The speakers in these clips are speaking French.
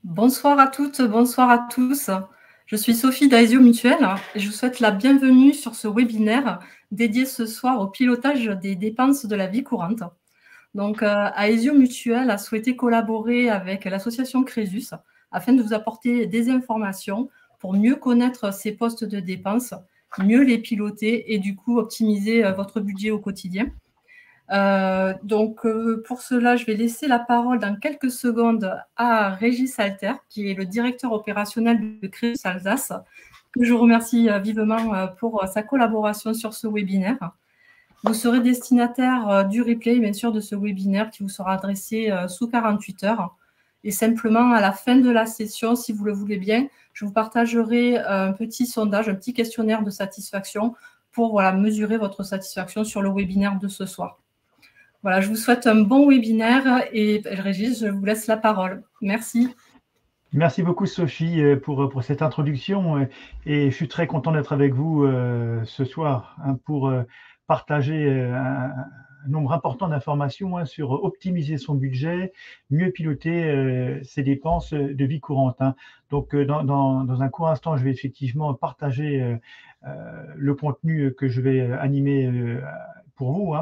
Bonsoir à toutes, bonsoir à tous. Je suis Sophie d'Aesio Mutuel et je vous souhaite la bienvenue sur ce webinaire dédié ce soir au pilotage des dépenses de la vie courante. Donc, Aesio Mutuel a souhaité collaborer avec l'association Crésus afin de vous apporter des informations pour mieux connaître ces postes de dépenses, mieux les piloter et du coup optimiser votre budget au quotidien. Pour cela, je vais laisser la parole dans quelques secondes à Régis Alter, qui est le directeur opérationnel de Crésus Alsace, que je remercie vivement pour sa collaboration sur ce webinaire. Vous serez destinataire du replay, bien sûr, de ce webinaire qui vous sera adressé sous 48 heures. Et simplement, à la fin de la session, si vous le voulez bien, je vous partagerai un petit sondage, un petit questionnaire de satisfaction pour mesurer votre satisfaction sur le webinaire de ce soir. Voilà, je vous souhaite un bon webinaire et Régis, je vous laisse la parole. Merci. Merci beaucoup Sophie pour cette introduction et je suis très content d'être avec vous ce soir pour partager un nombre important d'informations sur optimiser son budget, mieux piloter ses dépenses de vie courante. Donc dans un court instant, je vais effectivement partager le contenu que je vais animer pour vous.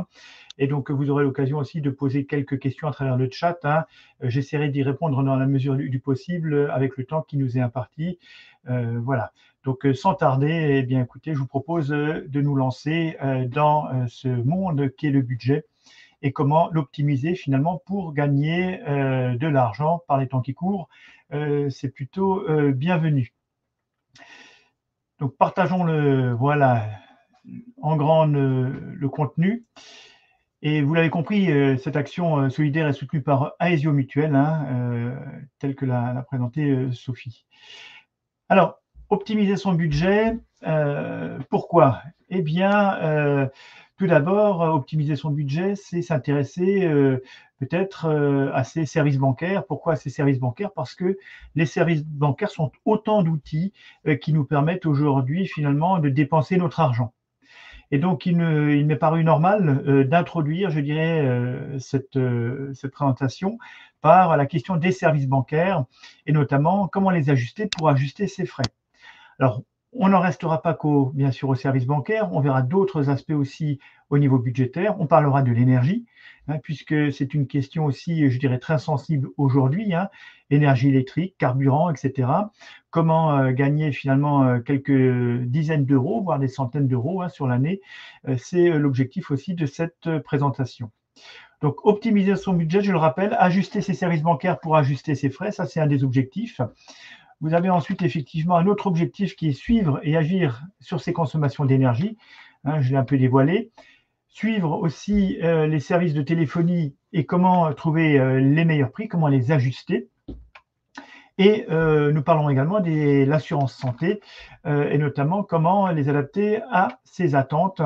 Et donc, vous aurez l'occasion aussi de poser quelques questions à travers le chat. J'essaierai d'y répondre dans la mesure du possible avec le temps qui nous est imparti. Voilà. Donc, sans tarder, eh bien, écoutez, je vous propose de nous lancer dans ce monde qui est le budget et comment l'optimiser finalement pour gagner de l'argent par les temps qui courent. C'est plutôt bienvenu. Donc, partageons voilà, en grand le contenu. Et vous l'avez compris, cette action solidaire est soutenue par Aesio Mutuel, telle que l'a présenté Sophie. Alors, optimiser son budget, pourquoi? Eh bien, tout d'abord, optimiser son budget, c'est s'intéresser peut-être à ses services bancaires. Pourquoi ces services bancaires? Parce que les services bancaires sont autant d'outils qui nous permettent aujourd'hui finalement de dépenser notre argent. Et donc, il m'est paru normal d'introduire, je dirais, cette présentation par la question des services bancaires et notamment comment les ajuster pour ajuster ses frais. Alors, on n'en restera pas bien sûr aux services bancaires, on verra d'autres aspects aussi au niveau budgétaire, on parlera de l'énergie, puisque c'est une question aussi, je dirais, très sensible aujourd'hui, énergie électrique, carburant, etc. Comment gagner finalement quelques dizaines d'euros, voire des centaines d'euros sur l'année, c'est l'objectif aussi de cette présentation. Donc, optimiser son budget, je le rappelle, ajuster ses services bancaires pour ajuster ses frais, ça c'est un des objectifs. Vous avez ensuite effectivement un autre objectif qui est suivre et agir sur ses consommations d'énergie. Je l'ai un peu dévoilé. Suivre aussi les services de téléphonie et comment trouver les meilleurs prix, comment les ajuster. Et nous parlons également de l'assurance santé et notamment comment les adapter à ses attentes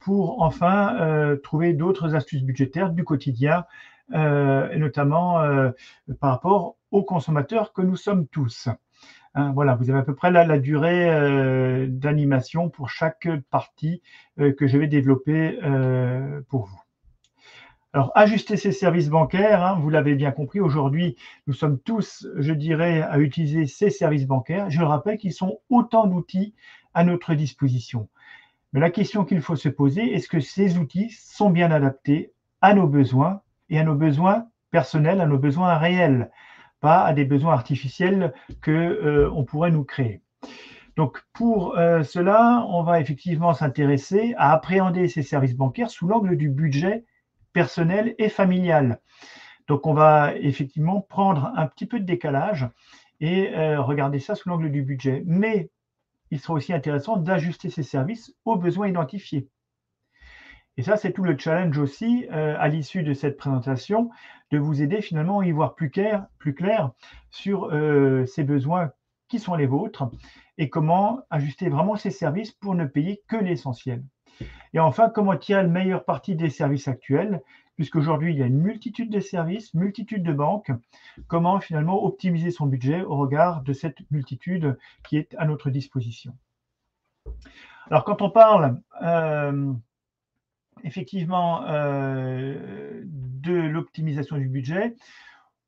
pour enfin trouver d'autres astuces budgétaires du quotidien et notamment par rapport aux consommateurs que nous sommes tous. Voilà, vous avez à peu près là la durée d'animation pour chaque partie que je vais développer pour vous. Alors, ajuster ses services bancaires, vous l'avez bien compris, aujourd'hui, nous sommes tous, je dirais, à utiliser ces services bancaires. Je le rappelle qu'ils sont autant d'outils à notre disposition. Mais la question qu'il faut se poser, est-ce que ces outils sont bien adaptés à nos besoins et à nos besoins personnels, à nos besoins réels, pas à des besoins artificiels qu'on pourrait nous créer. Donc, pour cela, on va effectivement s'intéresser à appréhender ces services bancaires sous l'angle du budget personnel et familial. Donc, on va effectivement prendre un petit peu de décalage et regarder ça sous l'angle du budget. Mais il sera aussi intéressant d'ajuster ces services aux besoins identifiés. Et ça, c'est tout le challenge aussi, à l'issue de cette présentation, de vous aider finalement à y voir plus clair sur ces besoins qui sont les vôtres et comment ajuster vraiment ces services pour ne payer que l'essentiel. Et enfin, comment tirer le meilleur parti des services actuels, puisqu'aujourd'hui, il y a une multitude de services, multitude de banques. Comment finalement optimiser son budget au regard de cette multitude qui est à notre disposition. Alors, quand on parle effectivement de l'optimisation du budget,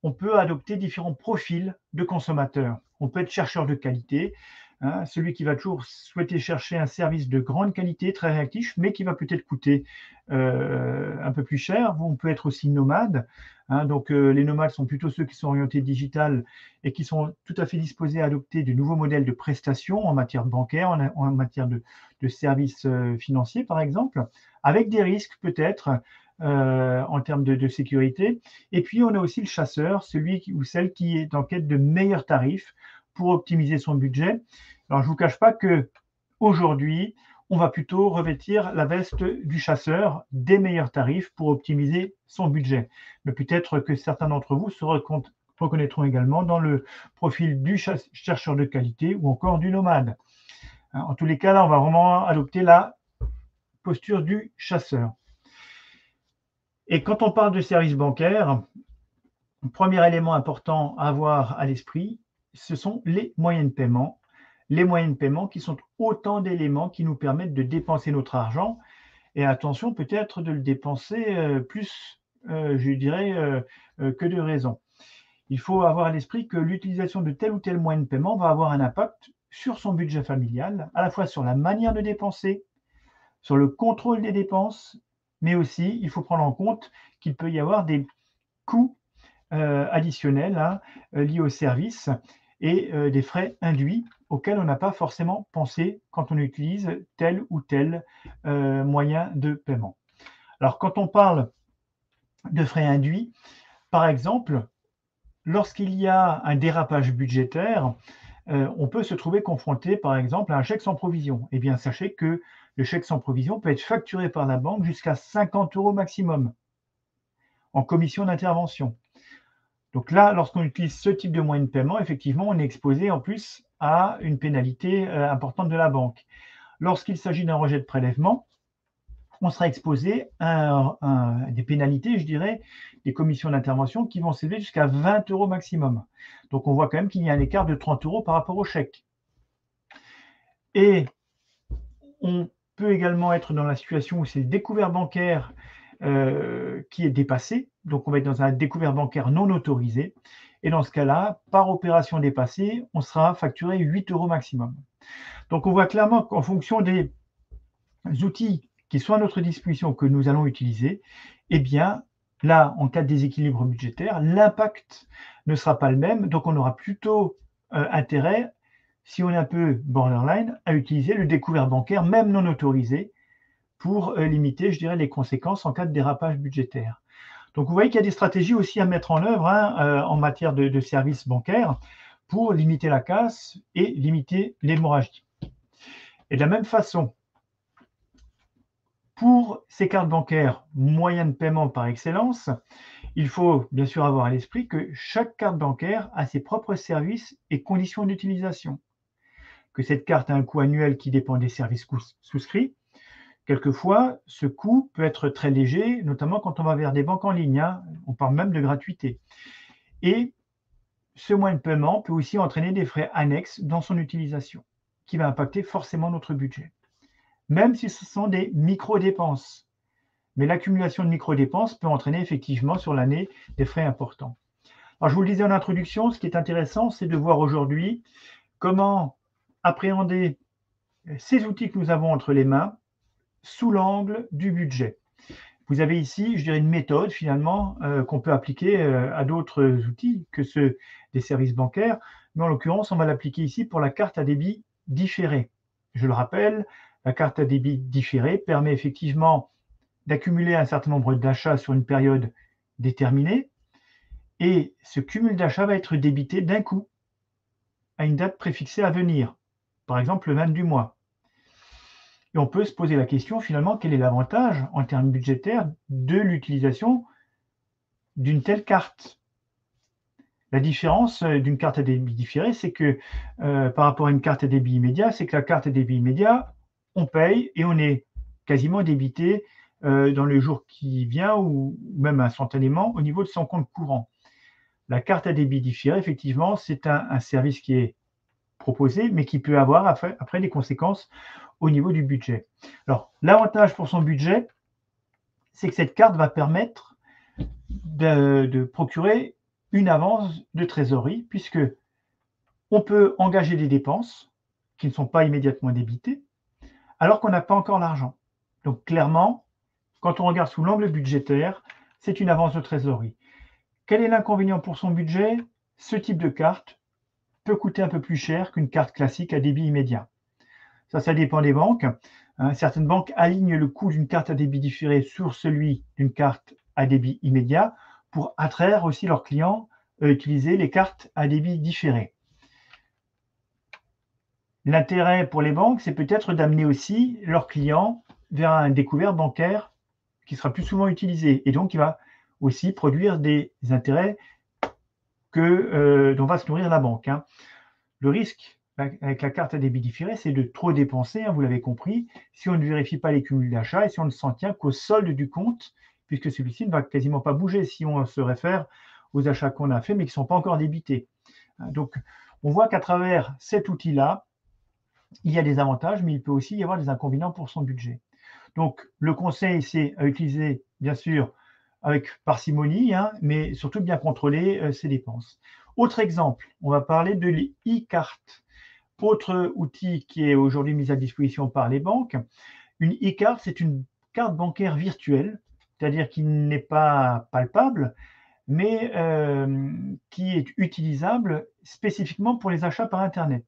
on peut adopter différents profils de consommateurs. On peut être chercheur de qualité, hein, celui qui va toujours souhaiter chercher un service de grande qualité, très réactif, mais qui va peut-être coûter un peu plus cher. On peut être aussi nomade. Hein, donc, les nomades sont plutôt ceux qui sont orientés digital et qui sont tout à fait disposés à adopter de nouveaux modèles de prestations en matière bancaire, en matière de services financiers, par exemple, avec des risques peut-être en termes de sécurité. Et puis, on a aussi le chasseur, celui ou celle qui est en quête de meilleurs tarifs pour optimiser son budget. Alors, je ne vous cache pas que aujourd'hui, on va plutôt revêtir la veste du chasseur des meilleurs tarifs pour optimiser son budget. Mais peut-être que certains d'entre vous se reconnaîtront également dans le profil du chercheur de qualité ou encore du nomade. En tous les cas, là, on va vraiment adopter la posture du chasseur. Et quand on parle de services bancaires, le premier élément important à avoir à l'esprit, ce sont les moyens de paiement. Les moyens de paiement qui sont autant d'éléments qui nous permettent de dépenser notre argent. Et attention, peut-être de le dépenser plus, je dirais, que de raison. Il faut avoir à l'esprit que l'utilisation de tel ou tel moyen de paiement va avoir un impact sur son budget familial, à la fois sur la manière de dépenser, sur le contrôle des dépenses, mais aussi, il faut prendre en compte qu'il peut y avoir des coûts additionnels hein, liés au service et des frais induits auxquels on n'a pas forcément pensé quand on utilise tel ou tel moyen de paiement. Alors, quand on parle de frais induits, par exemple, lorsqu'il y a un dérapage budgétaire, on peut se trouver confronté, par exemple, à un chèque sans provision. Eh bien, sachez que le chèque sans provision peut être facturé par la banque jusqu'à 50 € maximum en commission d'intervention. Donc là, lorsqu'on utilise ce type de moyen de paiement, effectivement, on est exposé en plus à une pénalité importante de la banque. Lorsqu'il s'agit d'un rejet de prélèvement, on sera exposé à des pénalités, je dirais, des commissions d'intervention qui vont s'élever jusqu'à 20 € maximum. Donc on voit quand même qu'il y a un écart de 30 € par rapport au chèque. Et on peut également être dans la situation où c'est le découvert bancaire qui est dépassé. Donc, on va être dans un découvert bancaire non autorisé. Et dans ce cas-là, par opération dépassée, on sera facturé 8 € maximum. Donc, on voit clairement qu'en fonction des outils qui sont à notre disposition, que nous allons utiliser, eh bien, là, en cas de déséquilibre budgétaire, l'impact ne sera pas le même. Donc, on aura plutôt intérêt, si on est un peu borderline, à utiliser le découvert bancaire, même non autorisé, pour limiter, je dirais, les conséquences en cas de dérapage budgétaire. Donc, vous voyez qu'il y a des stratégies aussi à mettre en œuvre hein, en matière de services bancaires pour limiter la casse et limiter l'hémorragie. Et de la même façon, pour ces cartes bancaires, moyen de paiement par excellence, il faut bien sûr avoir à l'esprit que chaque carte bancaire a ses propres services et conditions d'utilisation. Que cette carte a un coût annuel qui dépend des services souscrits. Quelquefois, ce coût peut être très léger, notamment quand on va vers des banques en ligne. Hein. On parle même de gratuité. Et ce moyen de paiement peut aussi entraîner des frais annexes dans son utilisation, qui va impacter forcément notre budget. Même si ce sont des micro-dépenses. Mais l'accumulation de micro-dépenses peut entraîner effectivement sur l'année des frais importants. Alors, je vous le disais en introduction, ce qui est intéressant, c'est de voir aujourd'hui comment appréhender ces outils que nous avons entre les mains sous l'angle du budget. Vous avez ici, je dirais, une méthode finalement qu'on peut appliquer à d'autres outils que ceux des services bancaires, mais en l'occurrence, on va l'appliquer ici pour la carte à débit différé. Je le rappelle, la carte à débit différé permet effectivement d'accumuler un certain nombre d'achats sur une période déterminée, et ce cumul d'achats va être débité d'un coup à une date préfixée à venir, par exemple le 20 du mois. Et on peut se poser la question finalement, quel est l'avantage en termes budgétaires de l'utilisation d'une telle carte? La différence d'une carte à débit différé, c'est que par rapport à une carte à débit immédiat, c'est que la carte à débit immédiat, on paye et on est quasiment débité dans le jour qui vient ou même instantanément au niveau de son compte courant. La carte à débit différé, effectivement, c'est un service qui est proposé, mais qui peut avoir après des conséquences au niveau du budget. Alors, l'avantage pour son budget, c'est que cette carte va permettre de procurer une avance de trésorerie, puisque on peut engager des dépenses qui ne sont pas immédiatement débitées, alors qu'on n'a pas encore l'argent. Donc clairement, quand on regarde sous l'angle budgétaire, c'est une avance de trésorerie. Quel est l'inconvénient pour son budget? Ce type de carte peut coûter un peu plus cher qu'une carte classique à débit immédiat. Ça dépend des banques. Certaines banques alignent le coût d'une carte à débit différé sur celui d'une carte à débit immédiat pour attraire aussi leurs clients à utiliser les cartes à débit différé. L'intérêt pour les banques, c'est peut-être d'amener aussi leurs clients vers un découvert bancaire qui sera plus souvent utilisé et donc qui va aussi produire des intérêts dont va se nourrir la banque. Le risque avec la carte à débit différé, c'est de trop dépenser, vous l'avez compris, si on ne vérifie pas les cumuls d'achats et si on ne s'en tient qu'au solde du compte, puisque celui-ci ne va quasiment pas bouger si on se réfère aux achats qu'on a faits mais qui ne sont pas encore débités. Donc, on voit qu'à travers cet outil-là, il y a des avantages, mais il peut aussi y avoir des inconvénients pour son budget. Donc, le conseil, c'est à utiliser, bien sûr, avec parcimonie, mais surtout bien contrôler ses dépenses. Autre exemple, on va parler de l'e-carte. Autre outil qui est aujourd'hui mis à disposition par les banques. Une e-carte, c'est une carte bancaire virtuelle, c'est-à-dire qui n'est pas palpable, mais qui est utilisable spécifiquement pour les achats par Internet.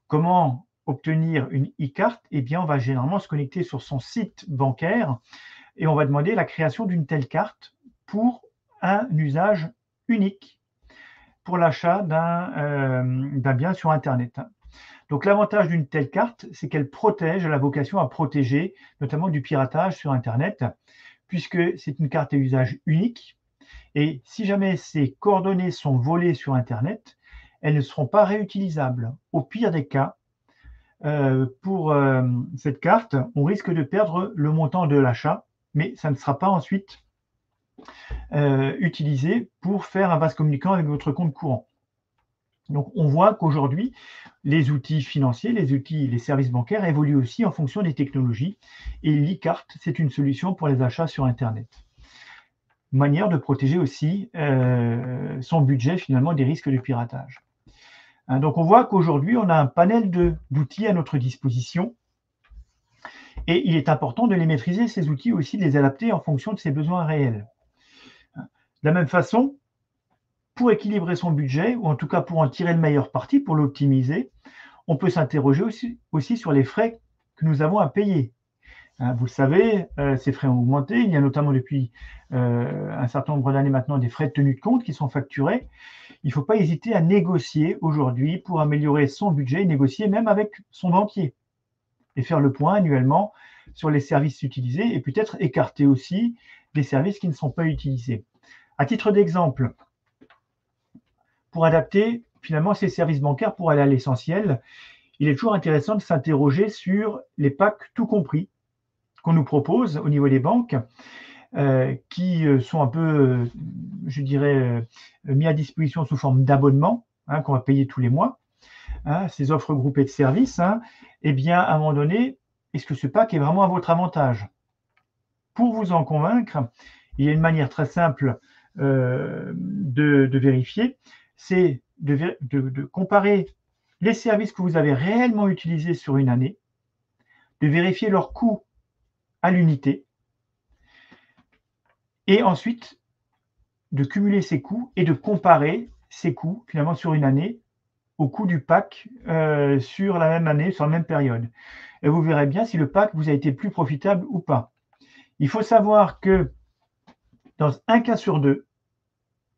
Comment obtenir une e-carte? Eh bien, on va généralement se connecter sur son site bancaire et on va demander la création d'une telle carte pour un usage unique pour l'achat d'un bien sur Internet. Donc l'avantage d'une telle carte, c'est qu'elle protège, elle a vocation à protéger notamment du piratage sur Internet, puisque c'est une carte à usage unique. Et si jamais ces coordonnées sont volées sur Internet, elles ne seront pas réutilisables. Au pire des cas, pour cette carte, on risque de perdre le montant de l'achat, mais ça ne sera pas ensuite utilisé pour faire un vase communicant avec votre compte courant. Donc, on voit qu'aujourd'hui, les outils financiers, les services bancaires évoluent aussi en fonction des technologies. Et l'e-carte, c'est une solution pour les achats sur Internet. Manière de protéger aussi son budget, finalement, des risques de piratage. Donc, on voit qu'aujourd'hui, on a un panel d'outils à notre disposition. Et il est important de les maîtriser, ces outils aussi, de les adapter en fonction de ses besoins réels. De la même façon, pour équilibrer son budget, ou en tout cas pour en tirer le meilleur parti, pour l'optimiser, on peut s'interroger aussi sur les frais que nous avons à payer. Vous le savez, ces frais ont augmenté. Il y a notamment depuis un certain nombre d'années maintenant des frais de tenue de compte qui sont facturés. Il ne faut pas hésiter à négocier aujourd'hui pour améliorer son budget, négocier même avec son banquier et faire le point annuellement sur les services utilisés et peut-être écarter aussi des services qui ne sont pas utilisés. À titre d'exemple, pour adapter finalement ces services bancaires pour aller à l'essentiel, il est toujours intéressant de s'interroger sur les packs tout compris qu'on nous propose au niveau des banques, qui sont un peu, je dirais, mis à disposition sous forme d'abonnement, qu'on va payer tous les mois, ces offres groupées de services. Eh bien, à un moment donné, est-ce que ce pack est vraiment à votre avantage? Pour vous en convaincre, il y a une manière très simple de vérifier, c'est de comparer les services que vous avez réellement utilisés sur une année, de vérifier leur coût à l'unité, et ensuite de cumuler ces coûts et de comparer ces coûts finalement sur une année au coût du pack sur la même année, sur la même période. Et vous verrez bien si le pack vous a été plus profitable ou pas. Il faut savoir que dans un cas sur deux,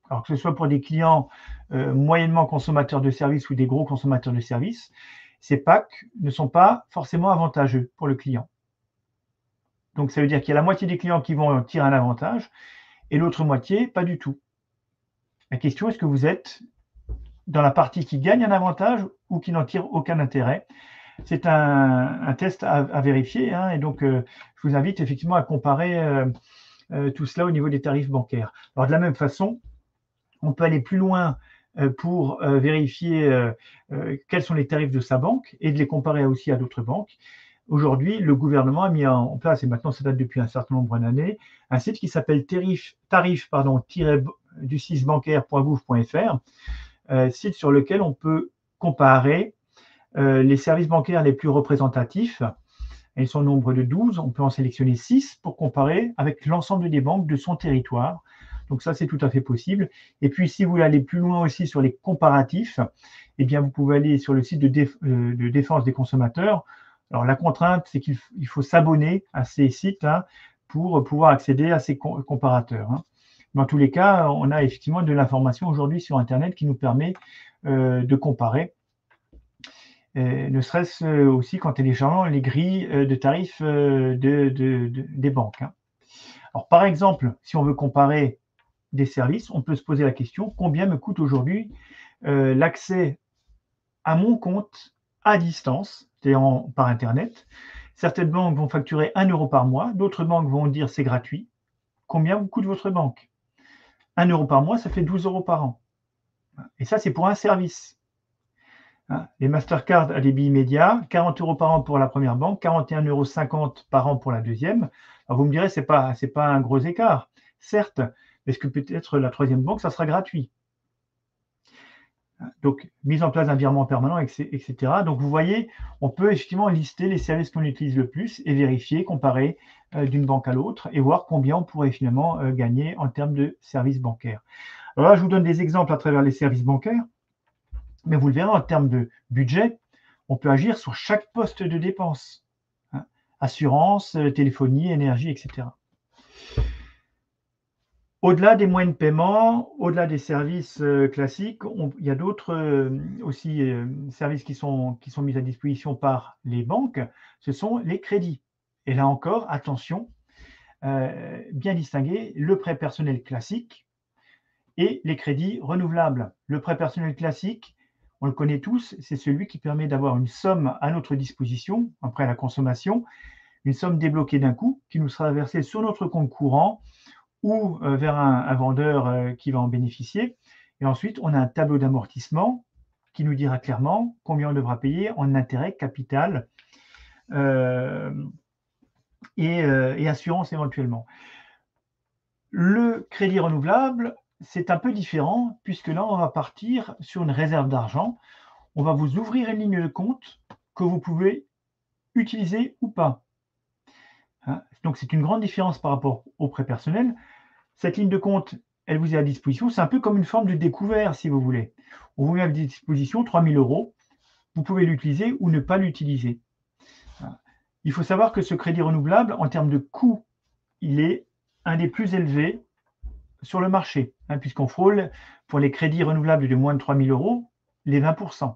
alors que ce soit pour des clients moyennement consommateurs de services ou des gros consommateurs de services, ces packs ne sont pas forcément avantageux pour le client. Donc, ça veut dire qu'il y a la moitié des clients qui vont en tirer un avantage et l'autre moitié, pas du tout. La question, est-ce que vous êtes dans la partie qui gagne un avantage ou qui n'en tire aucun intérêt? C'est un test à vérifier, et donc je vous invite effectivement à comparer tout cela au niveau des tarifs bancaires. Alors, de la même façon, on peut aller plus loin pour vérifier quels sont les tarifs de sa banque et de les comparer aussi à d'autres banques. Aujourd'hui, le gouvernement a mis en place, et maintenant ça date depuis un certain nombre d'années, un site qui s'appelle du site bancaire.gouv.fr, site sur lequel on peut comparer les services bancaires les plus représentatifs. Ils sont au nombre de 12, on peut en sélectionner 6 pour comparer avec l'ensemble des banques de son territoire. Donc ça, c'est tout à fait possible. Et puis, si vous voulez aller plus loin aussi sur les comparatifs, eh bien, vous pouvez aller sur le site de défense des consommateurs. Alors, la contrainte, c'est qu'il faut s'abonner à ces sites-là pour pouvoir accéder à ces comparateurs. Dans tous les cas, on a effectivement de l'information aujourd'hui sur Internet qui nous permet de comparer, ne serait-ce aussi qu'en téléchargeant les grilles de tarifs des banques. Alors, par exemple, si on veut comparer des services, on peut se poser la question, combien me coûte aujourd'hui l'accès à mon compte à distance, c'est-à-dire par Internet. Certaines banques vont facturer 1 euro par mois, d'autres banques vont dire c'est gratuit. Combien vous coûte votre banque? 1 euro par mois, ça fait 12 euros par an. Et ça, c'est pour un service. Les Mastercard à débit immédiat, 40 euros par an pour la première banque, 41,50 € par an pour la deuxième. Alors vous me direz, c'est pas un gros écart. Certes, est-ce que peut-être la troisième banque, ça sera gratuit? Donc, mise en place d'un virement permanent, etc. Donc, vous voyez, on peut effectivement lister les services qu'on utilise le plus et vérifier, comparer d'une banque à l'autre et voir combien on pourrait finalement gagner en termes de services bancaires. Alors là, je vous donne des exemples à travers les services bancaires, mais vous le verrez, en termes de budget, on peut agir sur chaque poste de dépense. Assurance, téléphonie, énergie, etc. Au-delà des moyens de paiement, au-delà des services classiques, il y a d'autres aussi services qui sont mis à disposition par les banques, ce sont les crédits. Et là encore, attention, bien distinguer le prêt personnel classique et les crédits renouvelables. Le prêt personnel classique, on le connaît tous, c'est celui qui permet d'avoir une somme à notre disposition, après la consommation, une somme débloquée d'un coup qui nous sera versée sur notre compte courant ou vers un vendeur qui va en bénéficier. Et ensuite, on a un tableau d'amortissement qui nous dira clairement combien on devra payer en intérêt, capital et assurance éventuellement. Le crédit renouvelable, c'est un peu différent puisque là, on va partir sur une réserve d'argent. On va vous ouvrir une ligne de compte que vous pouvez utiliser ou pas. Donc, c'est une grande différence par rapport au prêt personnel. Cette ligne de compte, elle vous est à disposition. C'est un peu comme une forme de découvert, si vous voulez. On vous met à disposition 3 000 €. Vous pouvez l'utiliser ou ne pas l'utiliser. Il faut savoir que ce crédit renouvelable, en termes de coût, il est un des plus élevés sur le marché, puisqu'on frôle pour les crédits renouvelables de moins de 3 000 € les 20%.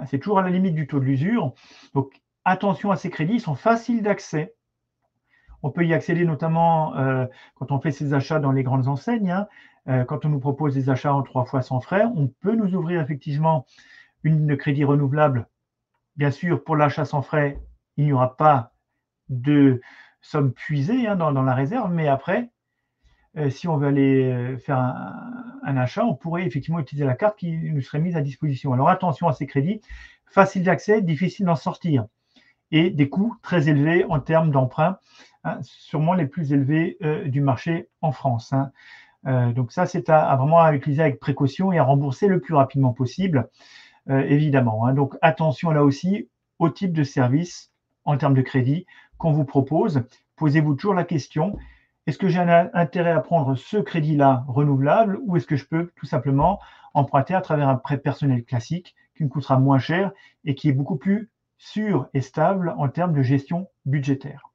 C'est toujours à la limite du taux de l'usure. Donc, attention à ces crédits, ils sont faciles d'accès. On peut y accéder notamment quand on fait ses achats dans les grandes enseignes. Quand on nous propose des achats en 3 fois sans frais, on peut nous ouvrir effectivement une ligne de crédit renouvelable. Bien sûr, pour l'achat sans frais, il n'y aura pas de somme puisée dans la réserve, mais après, si on veut aller faire un achat, on pourrait effectivement utiliser la carte qui nous serait mise à disposition. Alors attention à ces crédits, facile d'accès, difficile d'en sortir, et des coûts très élevés en termes d'emprunt, sûrement les plus élevés du marché en France. Donc ça, c'est vraiment à utiliser avec précaution et à rembourser le plus rapidement possible, évidemment. Donc attention là aussi au type de service en termes de crédit qu'on vous propose. Posez-vous toujours la question, est-ce que j'ai un intérêt à prendre ce crédit-là renouvelable ou est-ce que je peux tout simplement emprunter à travers un prêt personnel classique qui me coûtera moins cher et qui est beaucoup plus sûr et stable en termes de gestion budgétaire.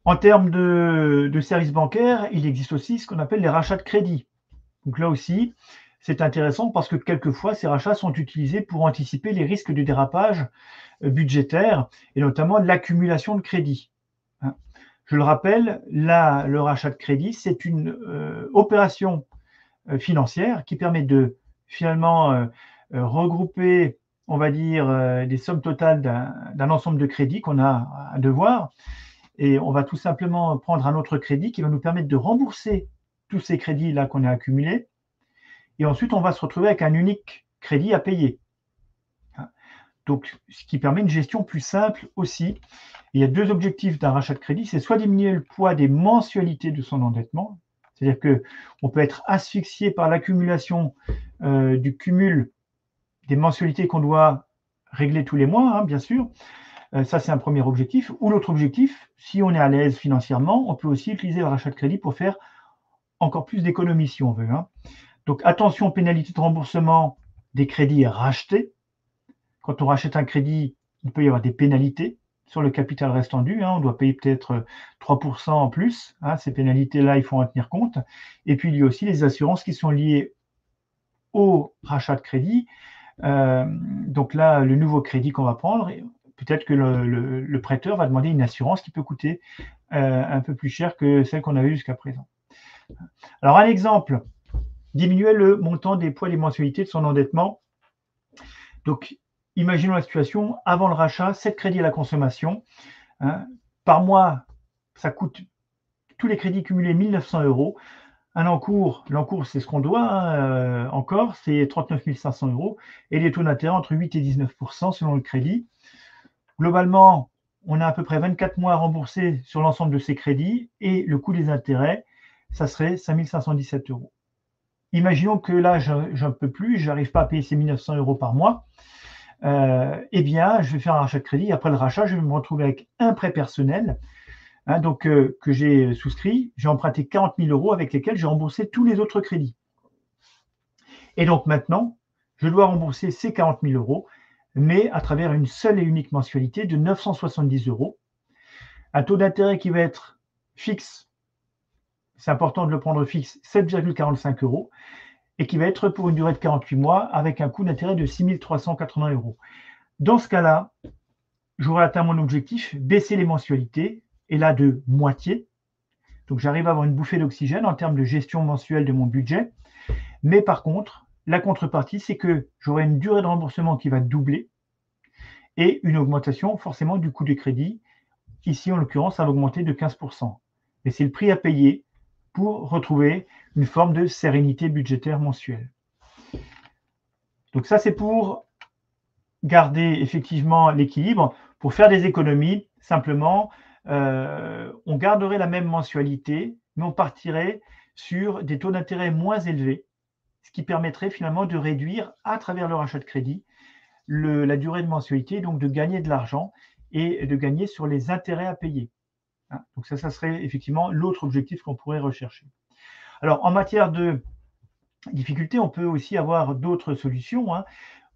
En termes de services bancaires, il existe aussi ce qu'on appelle les rachats de crédit. Donc là aussi, c'est intéressant parce que quelquefois, ces rachats sont utilisés pour anticiper les risques de dérapage budgétaire et notamment l'accumulation de crédit. Je le rappelle, là, le rachat de crédit, c'est une opération financière qui permet de finalement regrouper, on va dire, des sommes totales d'un ensemble de crédits qu'on a à devoir. Et on va tout simplement prendre un autre crédit qui va nous permettre de rembourser tous ces crédits-là qu'on a accumulés. Et ensuite, on va se retrouver avec un unique crédit à payer. Donc, ce qui permet une gestion plus simple aussi Il y a deux objectifs d'un rachat de crédit, c'est soit diminuer le poids des mensualités de son endettement, c'est-à-dire qu'on peut être asphyxié par l'accumulation du cumul des mensualités qu'on doit régler tous les mois, hein, bien sûr. Ça, c'est un premier objectif. Ou l'autre objectif, si on est à l'aise financièrement, on peut aussi utiliser le rachat de crédit pour faire encore plus d'économies si on veut. Hein. Donc attention, pénalité de remboursement des crédits rachetés. Quand on rachète un crédit, il peut y avoir des pénalités sur le capital restant dû. Hein. On doit payer peut-être 3% en plus. Hein. Ces pénalités-là, il faut en tenir compte. Et puis, il y a aussi les assurances qui sont liées au rachat de crédit. Donc là, le nouveau crédit qu'on va prendre, peut-être que le prêteur va demander une assurance qui peut coûter un peu plus cher que celle qu'on avait jusqu'à présent. Alors, un exemple, diminuer le montant des poids des mensualités de son endettement. Donc, imaginons la situation, avant le rachat, 7 crédits à la consommation. Hein, par mois, ça coûte, tous les crédits cumulés, 1 900 €. Un encours, l'encours, c'est ce qu'on doit encore, c'est 39 500 €. Et les taux d'intérêt entre 8 et 19% selon le crédit. Globalement, on a à peu près 24 mois à rembourser sur l'ensemble de ces crédits et le coût des intérêts, ça serait 5 517 €. Imaginons que là, j'en peux plus, je n'arrive pas à payer ces 1 900 € par mois. Eh bien, je vais faire un rachat de crédit. Après le rachat, je vais me retrouver avec un prêt personnel donc, que j'ai souscrit. J'ai emprunté 40 000 € avec lesquels j'ai remboursé tous les autres crédits. Et donc maintenant, je dois rembourser ces 40 000 €, mais à travers une seule et unique mensualité de 970 €. Un taux d'intérêt qui va être fixe, c'est important de le prendre fixe, 7,45 € et qui va être pour une durée de 48 mois avec un coût d'intérêt de 6 380 €. Dans ce cas-là, j'aurai atteint mon objectif, baisser les mensualités, et là de moitié. Donc j'arrive à avoir une bouffée d'oxygène en termes de gestion mensuelle de mon budget. Mais par contre, la contrepartie, c'est que j'aurai une durée de remboursement qui va doubler et une augmentation forcément du coût du crédit. Ici, en l'occurrence, ça va augmenter de 15%. Et c'est le prix à payer pour retrouver une forme de sérénité budgétaire mensuelle. Donc ça, c'est pour garder effectivement l'équilibre. Pour faire des économies, simplement, on garderait la même mensualité, mais on partirait sur des taux d'intérêt moins élevés, ce qui permettrait finalement de réduire à travers le rachat de crédit la durée de mensualité, donc de gagner de l'argent et de gagner sur les intérêts à payer. Hein, donc ça serait effectivement l'autre objectif qu'on pourrait rechercher. Alors, en matière de difficultés, on peut aussi avoir d'autres solutions. Hein.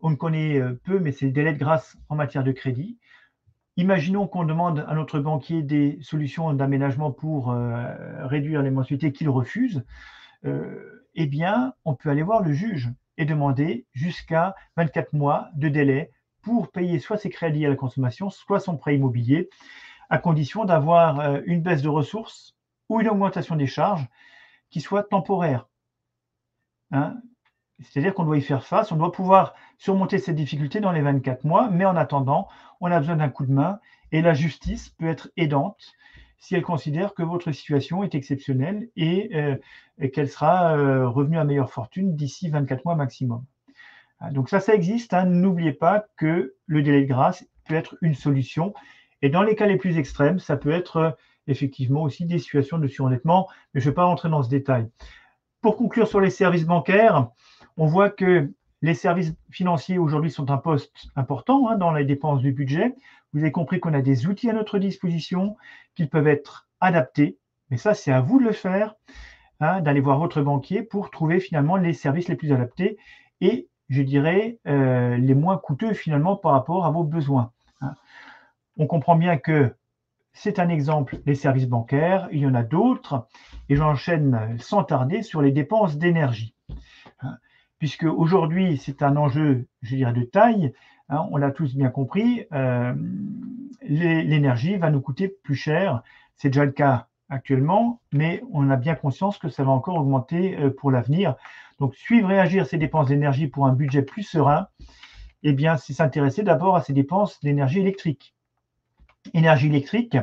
On le connaît peu, mais c'est le délai de grâce en matière de crédit. Imaginons qu'on demande à notre banquier des solutions d'aménagement pour réduire les mensualités qu'il refuse. Eh bien, on peut aller voir le juge et demander jusqu'à 24 mois de délai pour payer soit ses crédits à la consommation, soit son prêt immobilier, à condition d'avoir une baisse de ressources ou une augmentation des charges qui soit temporaire. Hein, c'est-à-dire qu'on doit y faire face, on doit pouvoir surmonter cette difficulté dans les 24 mois, mais en attendant, on a besoin d'un coup de main et la justice peut être aidante si elle considère que votre situation est exceptionnelle et qu'elle sera revenue à meilleure fortune d'ici 24 mois maximum. Donc ça existe. Hein. N'oubliez pas que le délai de grâce peut être une solution. Et dans les cas les plus extrêmes, ça peut être effectivement aussi des situations de surendettement, mais je ne vais pas rentrer dans ce détail. Pour conclure sur les services bancaires, on voit que les services financiers aujourd'hui sont un poste important dans les dépenses du budget. Vous avez compris qu'on a des outils à notre disposition, qu'ils peuvent être adaptés, mais ça c'est à vous de le faire, d'aller voir votre banquier pour trouver finalement les services les plus adaptés et je dirais les moins coûteux finalement par rapport à vos besoins. On comprend bien que c'est un exemple, les services bancaires, il y en a d'autres, et j'enchaîne sans tarder sur les dépenses d'énergie. Puisque aujourd'hui, c'est un enjeu, je dirais, de taille, on l'a tous bien compris, l'énergie va nous coûter plus cher, c'est déjà le cas actuellement, mais on a bien conscience que ça va encore augmenter pour l'avenir. Donc, suivre et agir ces dépenses d'énergie pour un budget plus serein, eh bien, c'est s'intéresser d'abord à ces dépenses d'énergie électrique. Énergie électrique,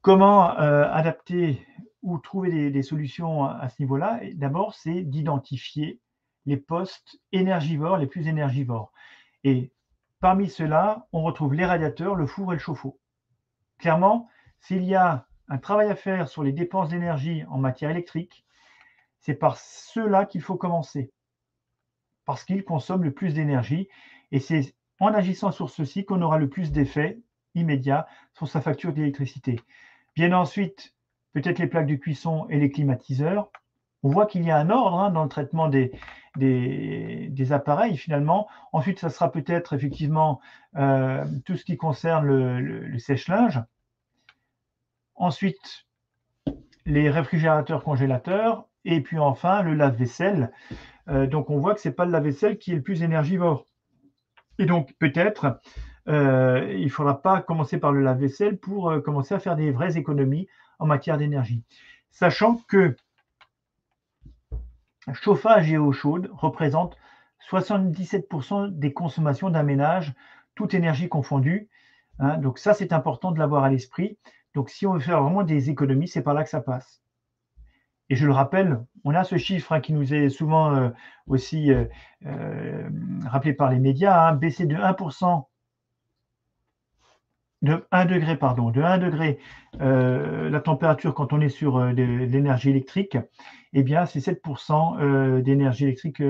comment adapter ou trouver des solutions à ce niveau-là? D'abord, c'est d'identifier les postes énergivores, les plus énergivores. Et parmi ceux-là, on retrouve les radiateurs, le four et le chauffe-eau. clairement, s'il y a un travail à faire sur les dépenses d'énergie en matière électrique, c'est par ceux-là qu'il faut commencer, parce qu'ils consomment le plus d'énergie, et c'est en agissant sur ceux-ci qu'on aura le plus d'effet immédiat sur sa facture d'électricité. Bien ensuite, peut-être les plaques de cuisson et les climatiseurs. On voit qu'il y a un ordre dans le traitement des appareils finalement. Ensuite, ça sera peut-être effectivement tout ce qui concerne le sèche-linge. Ensuite, les réfrigérateurs, congélateurs. Et puis enfin, le lave-vaisselle. Donc, on voit que ce n'est pas le lave-vaisselle qui est le plus énergivore. Et donc, peut-être, il ne faudra pas commencer par le lave-vaisselle pour commencer à faire des vraies économies en matière d'énergie. Sachant que chauffage et eau chaude représentent 77% des consommations d'un ménage, toute énergie confondue. Donc ça, c'est important de l'avoir à l'esprit. Donc si on veut faire vraiment des économies, c'est par là que ça passe. Et je le rappelle, on a ce chiffre qui nous est souvent aussi rappelé par les médias, baisser de 1%, de 1 degré la température quand on est sur de l'énergie électrique, eh bien c'est 7% d'énergie électrique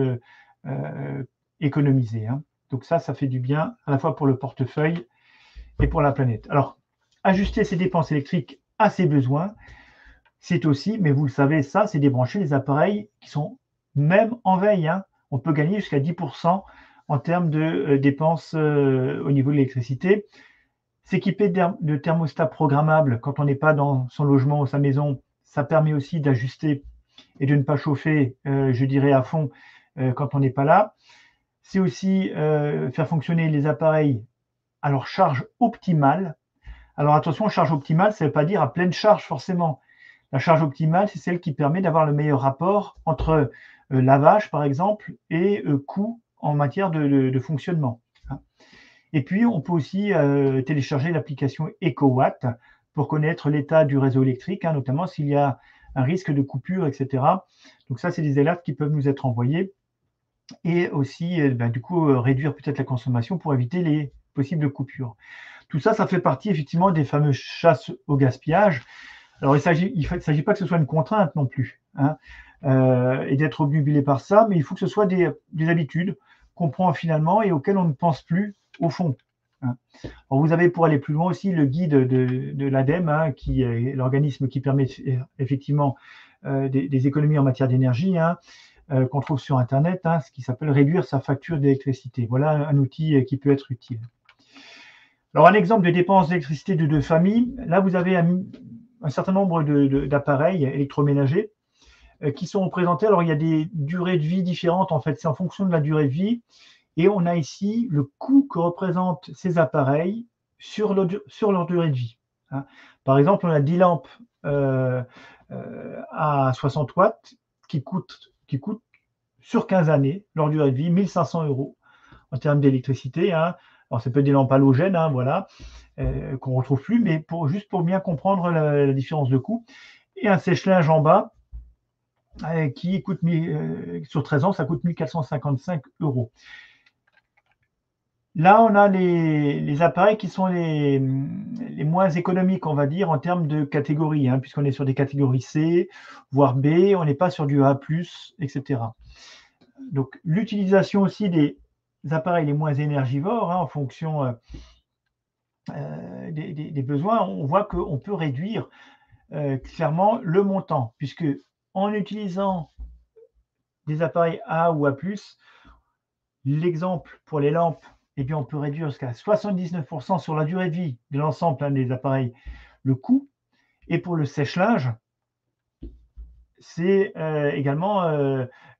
économisée. Donc ça fait du bien à la fois pour le portefeuille et pour la planète. Alors, ajuster ses dépenses électriques à ses besoins, c'est aussi, mais vous le savez, ça, c'est débrancher les appareils qui sont même en veille. On peut gagner jusqu'à 10% en termes de dépenses au niveau de l'électricité. S'équiper de thermostats programmables quand on n'est pas dans son logement ou sa maison, ça permet aussi d'ajuster et de ne pas chauffer, je dirais, à fond quand on n'est pas là. C'est aussi faire fonctionner les appareils à leur charge optimale. Alors attention, charge optimale, ça ne veut pas dire à pleine charge forcément. La charge optimale, c'est celle qui permet d'avoir le meilleur rapport entre lavage, par exemple, et coût en matière de fonctionnement. Et puis, on peut aussi télécharger l'application EcoWatt pour connaître l'état du réseau électrique, notamment s'il y a un risque de coupure, etc. Donc ça, c'est des alertes qui peuvent nous être envoyées. Et aussi, du coup, réduire peut-être la consommation pour éviter les possibles coupures. Tout ça, ça fait partie effectivement des fameuses chasses au gaspillage. Alors, il ne s'agit pas que ce soit une contrainte non plus, et d'être obnubilé par ça, mais il faut que ce soit des habitudes qu'on prend finalement et auxquelles on ne pense plus au fond. Alors, vous avez pour aller plus loin aussi le guide de l'ADEME, qui est l'organisme qui permet effectivement des économies en matière d'énergie, qu'on trouve sur Internet, ce qui s'appelle réduire sa facture d'électricité. Voilà un outil qui peut être utile. Alors, un exemple de dépenses d'électricité de deux familles. Là, vous avez un certain nombre d'appareils électroménagers qui sont représentés. Alors, il y a des durées de vie différentes. En fait, c'est en fonction de la durée de vie. Et on a ici le coût que représentent ces appareils sur leur durée de vie. Par exemple, on a 10 lampes à 60 watts qui coûtent sur 15 années, leur durée de vie, 1 500 € en termes d'électricité. Alors, ça peut être des lampes halogènes, voilà, qu'on ne retrouve plus, mais juste pour bien comprendre la différence de coût. Et un sèche-linge en bas qui coûte, sur 13 ans, ça coûte 1 455 €. Là, on a les appareils qui sont les moins économiques, on va dire, en termes de catégories, puisqu'on est sur des catégories C, voire B, on n'est pas sur du A+, etc. Donc, l'utilisation aussi des appareils les moins énergivores, en fonction des besoins, on voit qu'on peut réduire clairement le montant, puisque en utilisant des appareils A ou A+, l'exemple pour les lampes, on peut réduire jusqu'à 79% sur la durée de vie de l'ensemble des appareils le coût. Et pour le sèche-linge, c'est également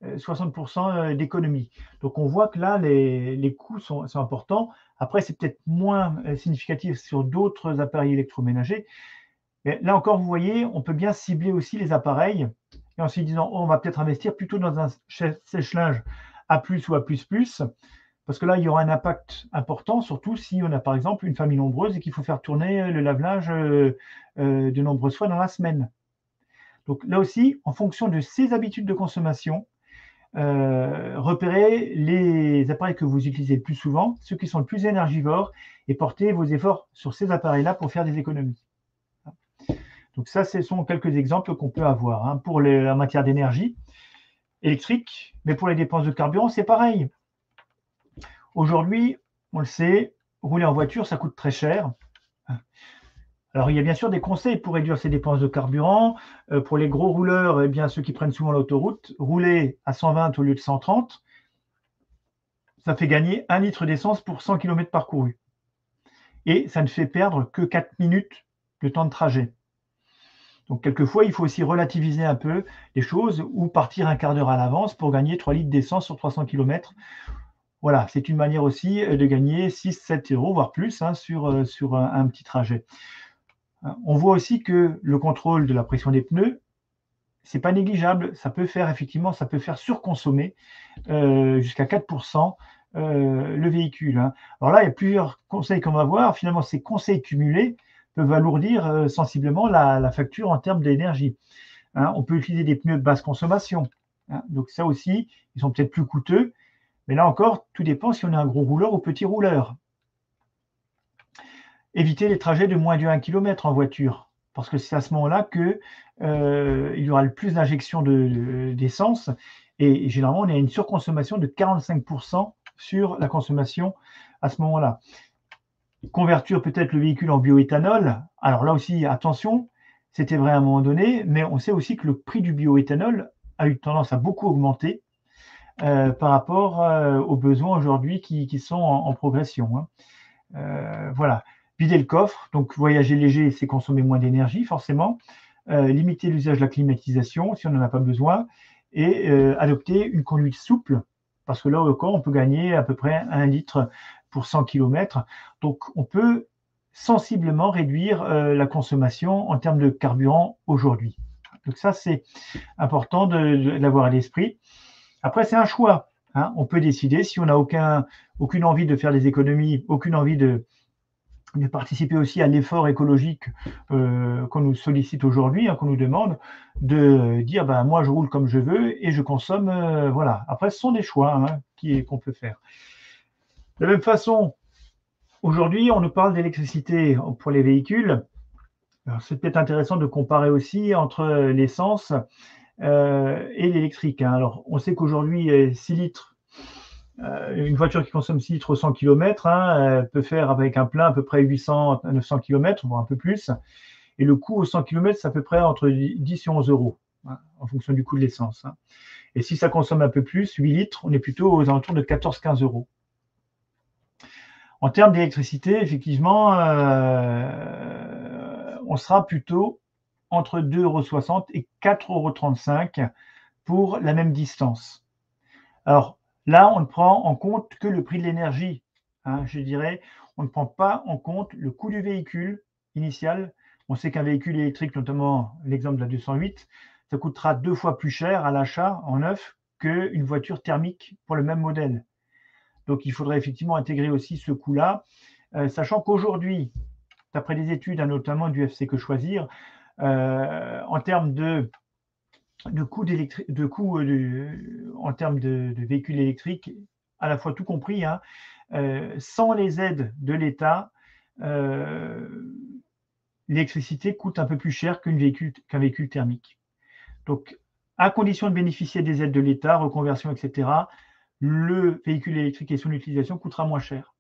60% d'économie. Donc on voit que là, les coûts sont importants. Après, c'est peut-être moins significatif sur d'autres appareils électroménagers. Mais là encore, vous voyez, on peut bien cibler aussi les appareils et en se disant, on va peut-être investir plutôt dans un sèche-linge A+ ou A++, parce que là, il y aura un impact important, surtout si on a par exemple une famille nombreuse et qu'il faut faire tourner le lave-linge de nombreuses fois dans la semaine. Donc là aussi, en fonction de ses habitudes de consommation, repérez les appareils que vous utilisez le plus souvent, ceux qui sont le plus énergivores, et portez vos efforts sur ces appareils-là pour faire des économies. Donc ça, ce sont quelques exemples qu'on peut avoir hein, pour la matière d'énergie électrique, mais pour les dépenses de carburant, c'est pareil. Aujourd'hui, on le sait, rouler en voiture, ça coûte très cher. Alors, il y a bien sûr des conseils pour réduire ces dépenses de carburant. Pour les gros rouleurs, eh bien, ceux qui prennent souvent l'autoroute, rouler à 120 au lieu de 130, ça fait gagner 1 litre d'essence pour 100 km parcourus. Et ça ne fait perdre que 4 minutes de temps de trajet. Donc, quelquefois, il faut aussi relativiser un peu les choses ou partir un quart d'heure à l'avance pour gagner 3 litres d'essence sur 300 km. Voilà, c'est une manière aussi de gagner 6-7 euros, voire plus, hein, sur un petit trajet. On voit aussi que le contrôle de la pression des pneus, c'est pas négligeable. Ça peut faire effectivement, ça peut faire surconsommer jusqu'à 4% le véhicule. Hein. Alors là, il y a plusieurs conseils qu'on va voir. Finalement, ces conseils cumulés peuvent alourdir sensiblement la facture en termes d'énergie. Hein. On peut utiliser des pneus de basse consommation. Hein. Donc ça aussi, ils sont peut-être plus coûteux. Mais là encore, tout dépend si on est un gros rouleur ou petit rouleur. Éviter les trajets de moins de 1 km en voiture, parce que c'est à ce moment-là qu'il y aura le plus d'injection d'essence, et généralement, on a une surconsommation de 45% sur la consommation à ce moment-là. Convertir peut-être le véhicule en bioéthanol. Alors là aussi, attention, c'était vrai à un moment donné, mais on sait aussi que le prix du bioéthanol a eu tendance à beaucoup augmenter par rapport aux besoins aujourd'hui qui sont en progression. Hein. Voilà. Vider le coffre, donc voyager léger, c'est consommer moins d'énergie forcément. Limiter l'usage de la climatisation si on n'en a pas besoin. Et adopter une conduite souple, parce que là encore, on peut gagner à peu près 1 litre pour 100 km. Donc on peut sensiblement réduire la consommation en termes de carburant aujourd'hui. Donc ça, c'est important d'avoir à l'esprit. Après, c'est un choix. Hein. On peut décider, si on n'a aucune envie de faire des économies, aucune envie de participer aussi à l'effort écologique qu'on nous sollicite aujourd'hui, hein, qu'on nous demande, de dire bah, moi je roule comme je veux et je consomme, voilà. Après, ce sont des choix hein, qu'on peut faire. De la même façon, aujourd'hui, on nous parle d'électricité pour les véhicules. C'est peut-être intéressant de comparer aussi entre l'essence et l'électrique. Hein. Alors, on sait qu'aujourd'hui, 6 litres, une voiture qui consomme 6 litres au 100 km hein, peut faire avec un plein à peu près 800 à 900 km, voire un peu plus. Et le coût au 100 km, c'est à peu près entre 10 et 11 euros, hein, en fonction du coût de l'essence. Hein. Et si ça consomme un peu plus, 8 litres, on est plutôt aux alentours de 14-15 euros. En termes d'électricité, effectivement, on sera plutôt entre 2,60 euros et 4,35 euros pour la même distance. Alors, là, on ne prend en compte que le prix de l'énergie. Hein, je dirais, on ne prend pas en compte le coût du véhicule initial. On sait qu'un véhicule électrique, notamment l'exemple de la 208, ça coûtera 2 fois plus cher à l'achat en neuf qu'une voiture thermique pour le même modèle. Donc, il faudrait effectivement intégrer aussi ce coût-là, sachant qu'aujourd'hui, d'après des études, hein, notamment du FC Que Choisir, en termes de coût en termes de véhicules électriques, à la fois tout compris, hein, sans les aides de l'État, l'électricité coûte un peu plus cher qu'un véhicule thermique. Donc, à condition de bénéficier des aides de l'État, reconversion, etc., le véhicule électrique et son utilisation coûtera moins cher.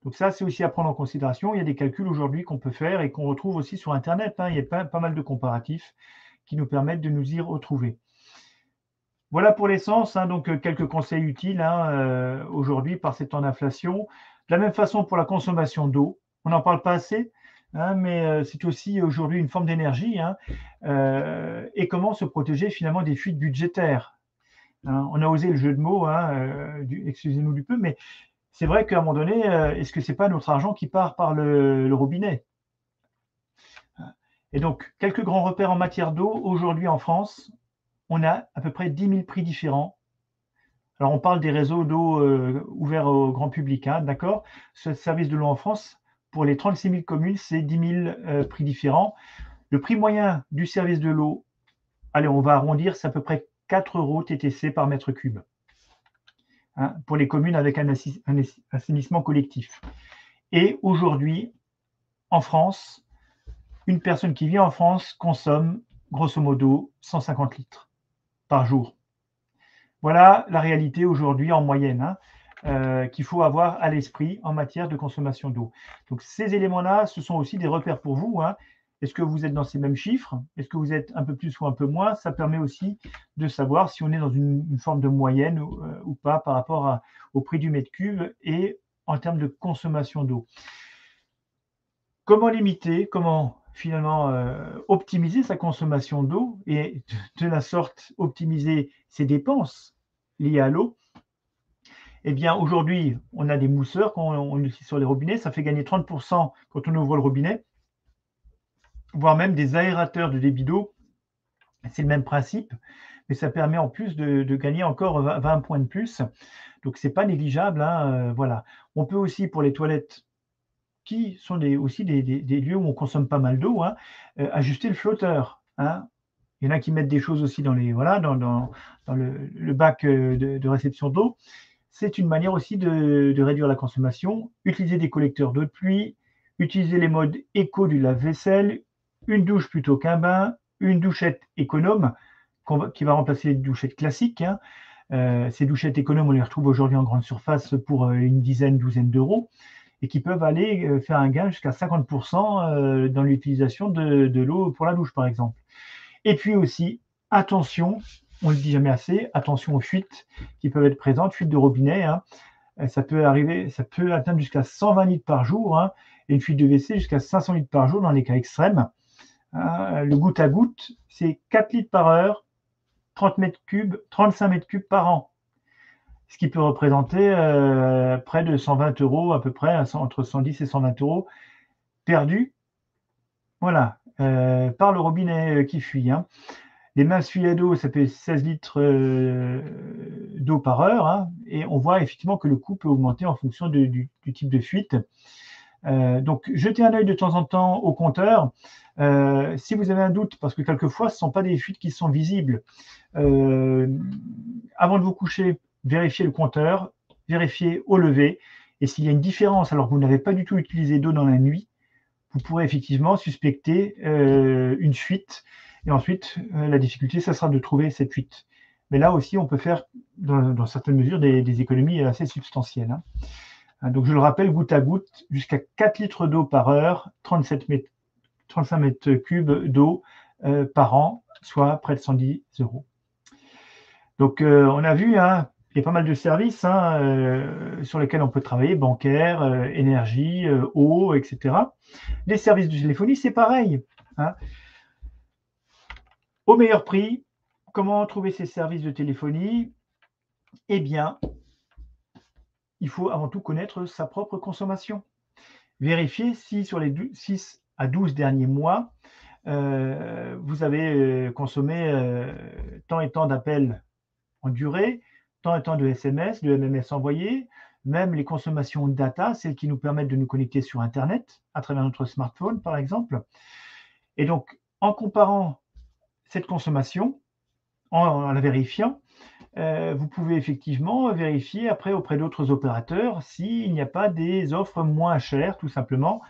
Donc ça, c'est aussi à prendre en considération. Il y a des calculs aujourd'hui qu'on peut faire et qu'on retrouve aussi sur Internet. Hein. Il y a pas mal de comparatifs qui nous permettent de nous y retrouver. Voilà pour l'essence, hein, donc quelques conseils utiles hein, aujourd'hui par ces temps d'inflation. De la même façon pour la consommation d'eau, on n'en parle pas assez, hein, mais c'est aussi aujourd'hui une forme d'énergie. Hein, et comment se protéger finalement des fuites budgétaires. Hein, on a osé le jeu de mots, hein, excusez-nous du peu, mais c'est vrai qu'à un moment donné, est-ce que ce n'est pas notre argent qui part par le robinet? Et donc, quelques grands repères en matière d'eau. Aujourd'hui en France, on a à peu près 10 000 prix différents. Alors, on parle des réseaux d'eau ouverts au grand public, hein, d'accord? Ce service de l'eau en France, pour les 36 000 communes, c'est 10 000 prix différents. Le prix moyen du service de l'eau, allez, on va arrondir, c'est à peu près 4 euros TTC par mètre cube, hein, pour les communes avec un assainissement collectif. Et aujourd'hui, en France, une personne qui vit en France consomme grosso modo 150 litres par jour. Voilà la réalité aujourd'hui en moyenne, hein, qu'il faut avoir à l'esprit en matière de consommation d'eau. Donc ces éléments-là, ce sont aussi des repères pour vous, hein. Est-ce que vous êtes dans ces mêmes chiffres? Est-ce que vous êtes un peu plus ou un peu moins? Ça permet aussi de savoir si on est dans une forme de moyenne ou pas par rapport au prix du mètre cube et en termes de consommation d'eau. Comment limiter? Comment finalement optimiser sa consommation d'eau et de la sorte optimiser ses dépenses liées à l'eau? Eh bien, aujourd'hui, on a des mousseurs qu'on utilise sur les robinets. Ça fait gagner 30% quand on ouvre le robinet, voire même des aérateurs de débit d'eau. C'est le même principe, mais ça permet en plus de gagner encore 20 points de plus. Donc, ce n'est pas négligeable, hein, voilà. On peut aussi, pour les toilettes, qui sont aussi des lieux où on consomme pas mal d'eau, hein, ajuster le flotteur, hein. Il y en a qui mettent des choses aussi dans le bac de réception d'eau. C'est une manière aussi de réduire la consommation. Utiliser des collecteurs d'eau de pluie, utiliser les modes éco du lave-vaisselle, une douche plutôt qu'un bain, une douchette économe qui va remplacer les douchettes classiques, hein. Ces douchettes économes, on les retrouve aujourd'hui en grande surface pour une douzaine d'euros et qui peuvent aller faire un gain jusqu'à 50% dans l'utilisation de l'eau pour la douche, par exemple. Et puis aussi, attention, on ne le dit jamais assez, attention aux fuites qui peuvent être présentes, fuites de robinet, hein. Ça peut atteindre jusqu'à 120 litres par jour, hein, et une fuite de WC jusqu'à 500 litres par jour dans les cas extrêmes, hein. Le goutte à goutte, c'est 4 litres par heure, 30 mètres cubes, 35 mètres cubes par an, ce qui peut représenter près de 120 euros, à peu près, entre 110 et 120 euros perdus, voilà, par le robinet qui fuit, hein. Les masses filets d'eau, ça fait 16 litres d'eau par heure, hein, et on voit effectivement que le coût peut augmenter en fonction du type de fuite. Donc, jetez un œil de temps en temps au compteur. Si vous avez un doute, parce que quelquefois, ce ne sont pas des fuites qui sont visibles, avant de vous coucher, vérifiez le compteur, vérifiez au lever, et s'il y a une différence alors que vous n'avez pas du tout utilisé d'eau dans la nuit, vous pourrez effectivement suspecter une fuite. Et ensuite, la difficulté, ça sera de trouver cette fuite. Mais là aussi, on peut faire, dans certaines mesures, des économies assez substantielles, hein. Donc, je le rappelle, goutte à goutte, jusqu'à 4 litres d'eau par heure, 35 mètres cubes d'eau par an, soit près de 110 euros. Donc, on a vu, hein, il y a pas mal de services, hein, sur lesquels on peut travailler, bancaire, énergie, eau, etc. Les services de téléphonie, c'est pareil, hein. Au meilleur prix, comment trouver ces services de téléphonie? Eh bien, il faut avant tout connaître sa propre consommation. Vérifiez si sur les 6 à 12 derniers mois, vous avez consommé tant et tant d'appels en durée, tant et tant de SMS, de MMS envoyés, même les consommations de data, celles qui nous permettent de nous connecter sur Internet, à travers notre smartphone, par exemple. Et donc, en comparant cette consommation, en la vérifiant, vous pouvez effectivement vérifier après auprès d'autres opérateurs s'il n'y a pas des offres moins chères, tout simplement,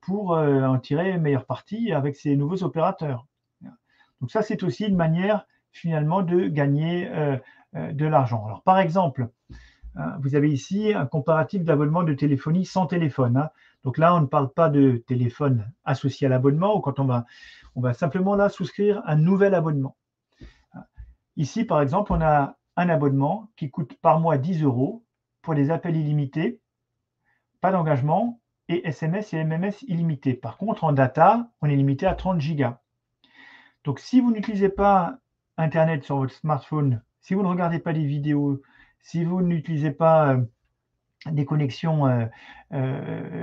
pour en tirer meilleure partie avec ces nouveaux opérateurs. Donc ça, c'est aussi une manière finalement de gagner de l'argent. Alors par exemple, vous avez ici un comparatif d'abonnement de téléphonie sans téléphone, hein. Donc là, on ne parle pas de téléphone associé à l'abonnement, ou quand on va simplement là souscrire un nouvel abonnement. Ici, par exemple, on a un abonnement qui coûte par mois 10 euros pour les appels illimités, pas d'engagement, et SMS et MMS illimités. Par contre, en data, on est limité à 30 gigas. Donc, si vous n'utilisez pas Internet sur votre smartphone, si vous ne regardez pas des vidéos, si vous n'utilisez pas des connexions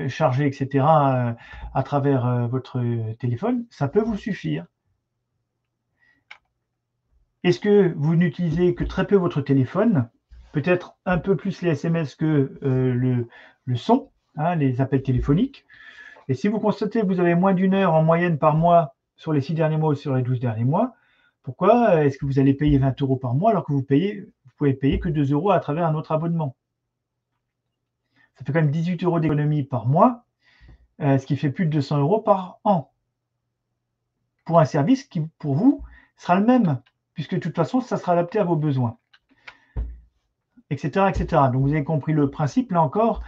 chargées, etc., à travers votre téléphone, ça peut vous suffire. Est-ce que vous n'utilisez que très peu votre téléphone, peut-être un peu plus les SMS que le son, hein, les appels téléphoniques? Et si vous constatez que vous avez moins d'1 heure en moyenne par mois sur les 6 derniers mois ou sur les 12 derniers mois, Pourquoi est-ce que vous allez payer 20 € par mois alors que vous pouvez payer que 2 € à travers un autre abonnement? Ça fait quand même 18 € d'économie par mois, ce qui fait plus de 200 € par an. Pour un service qui, pour vous, sera le même, puisque de toute façon, ça sera adapté à vos besoins, etc., etc. Donc, vous avez compris le principe. Là encore,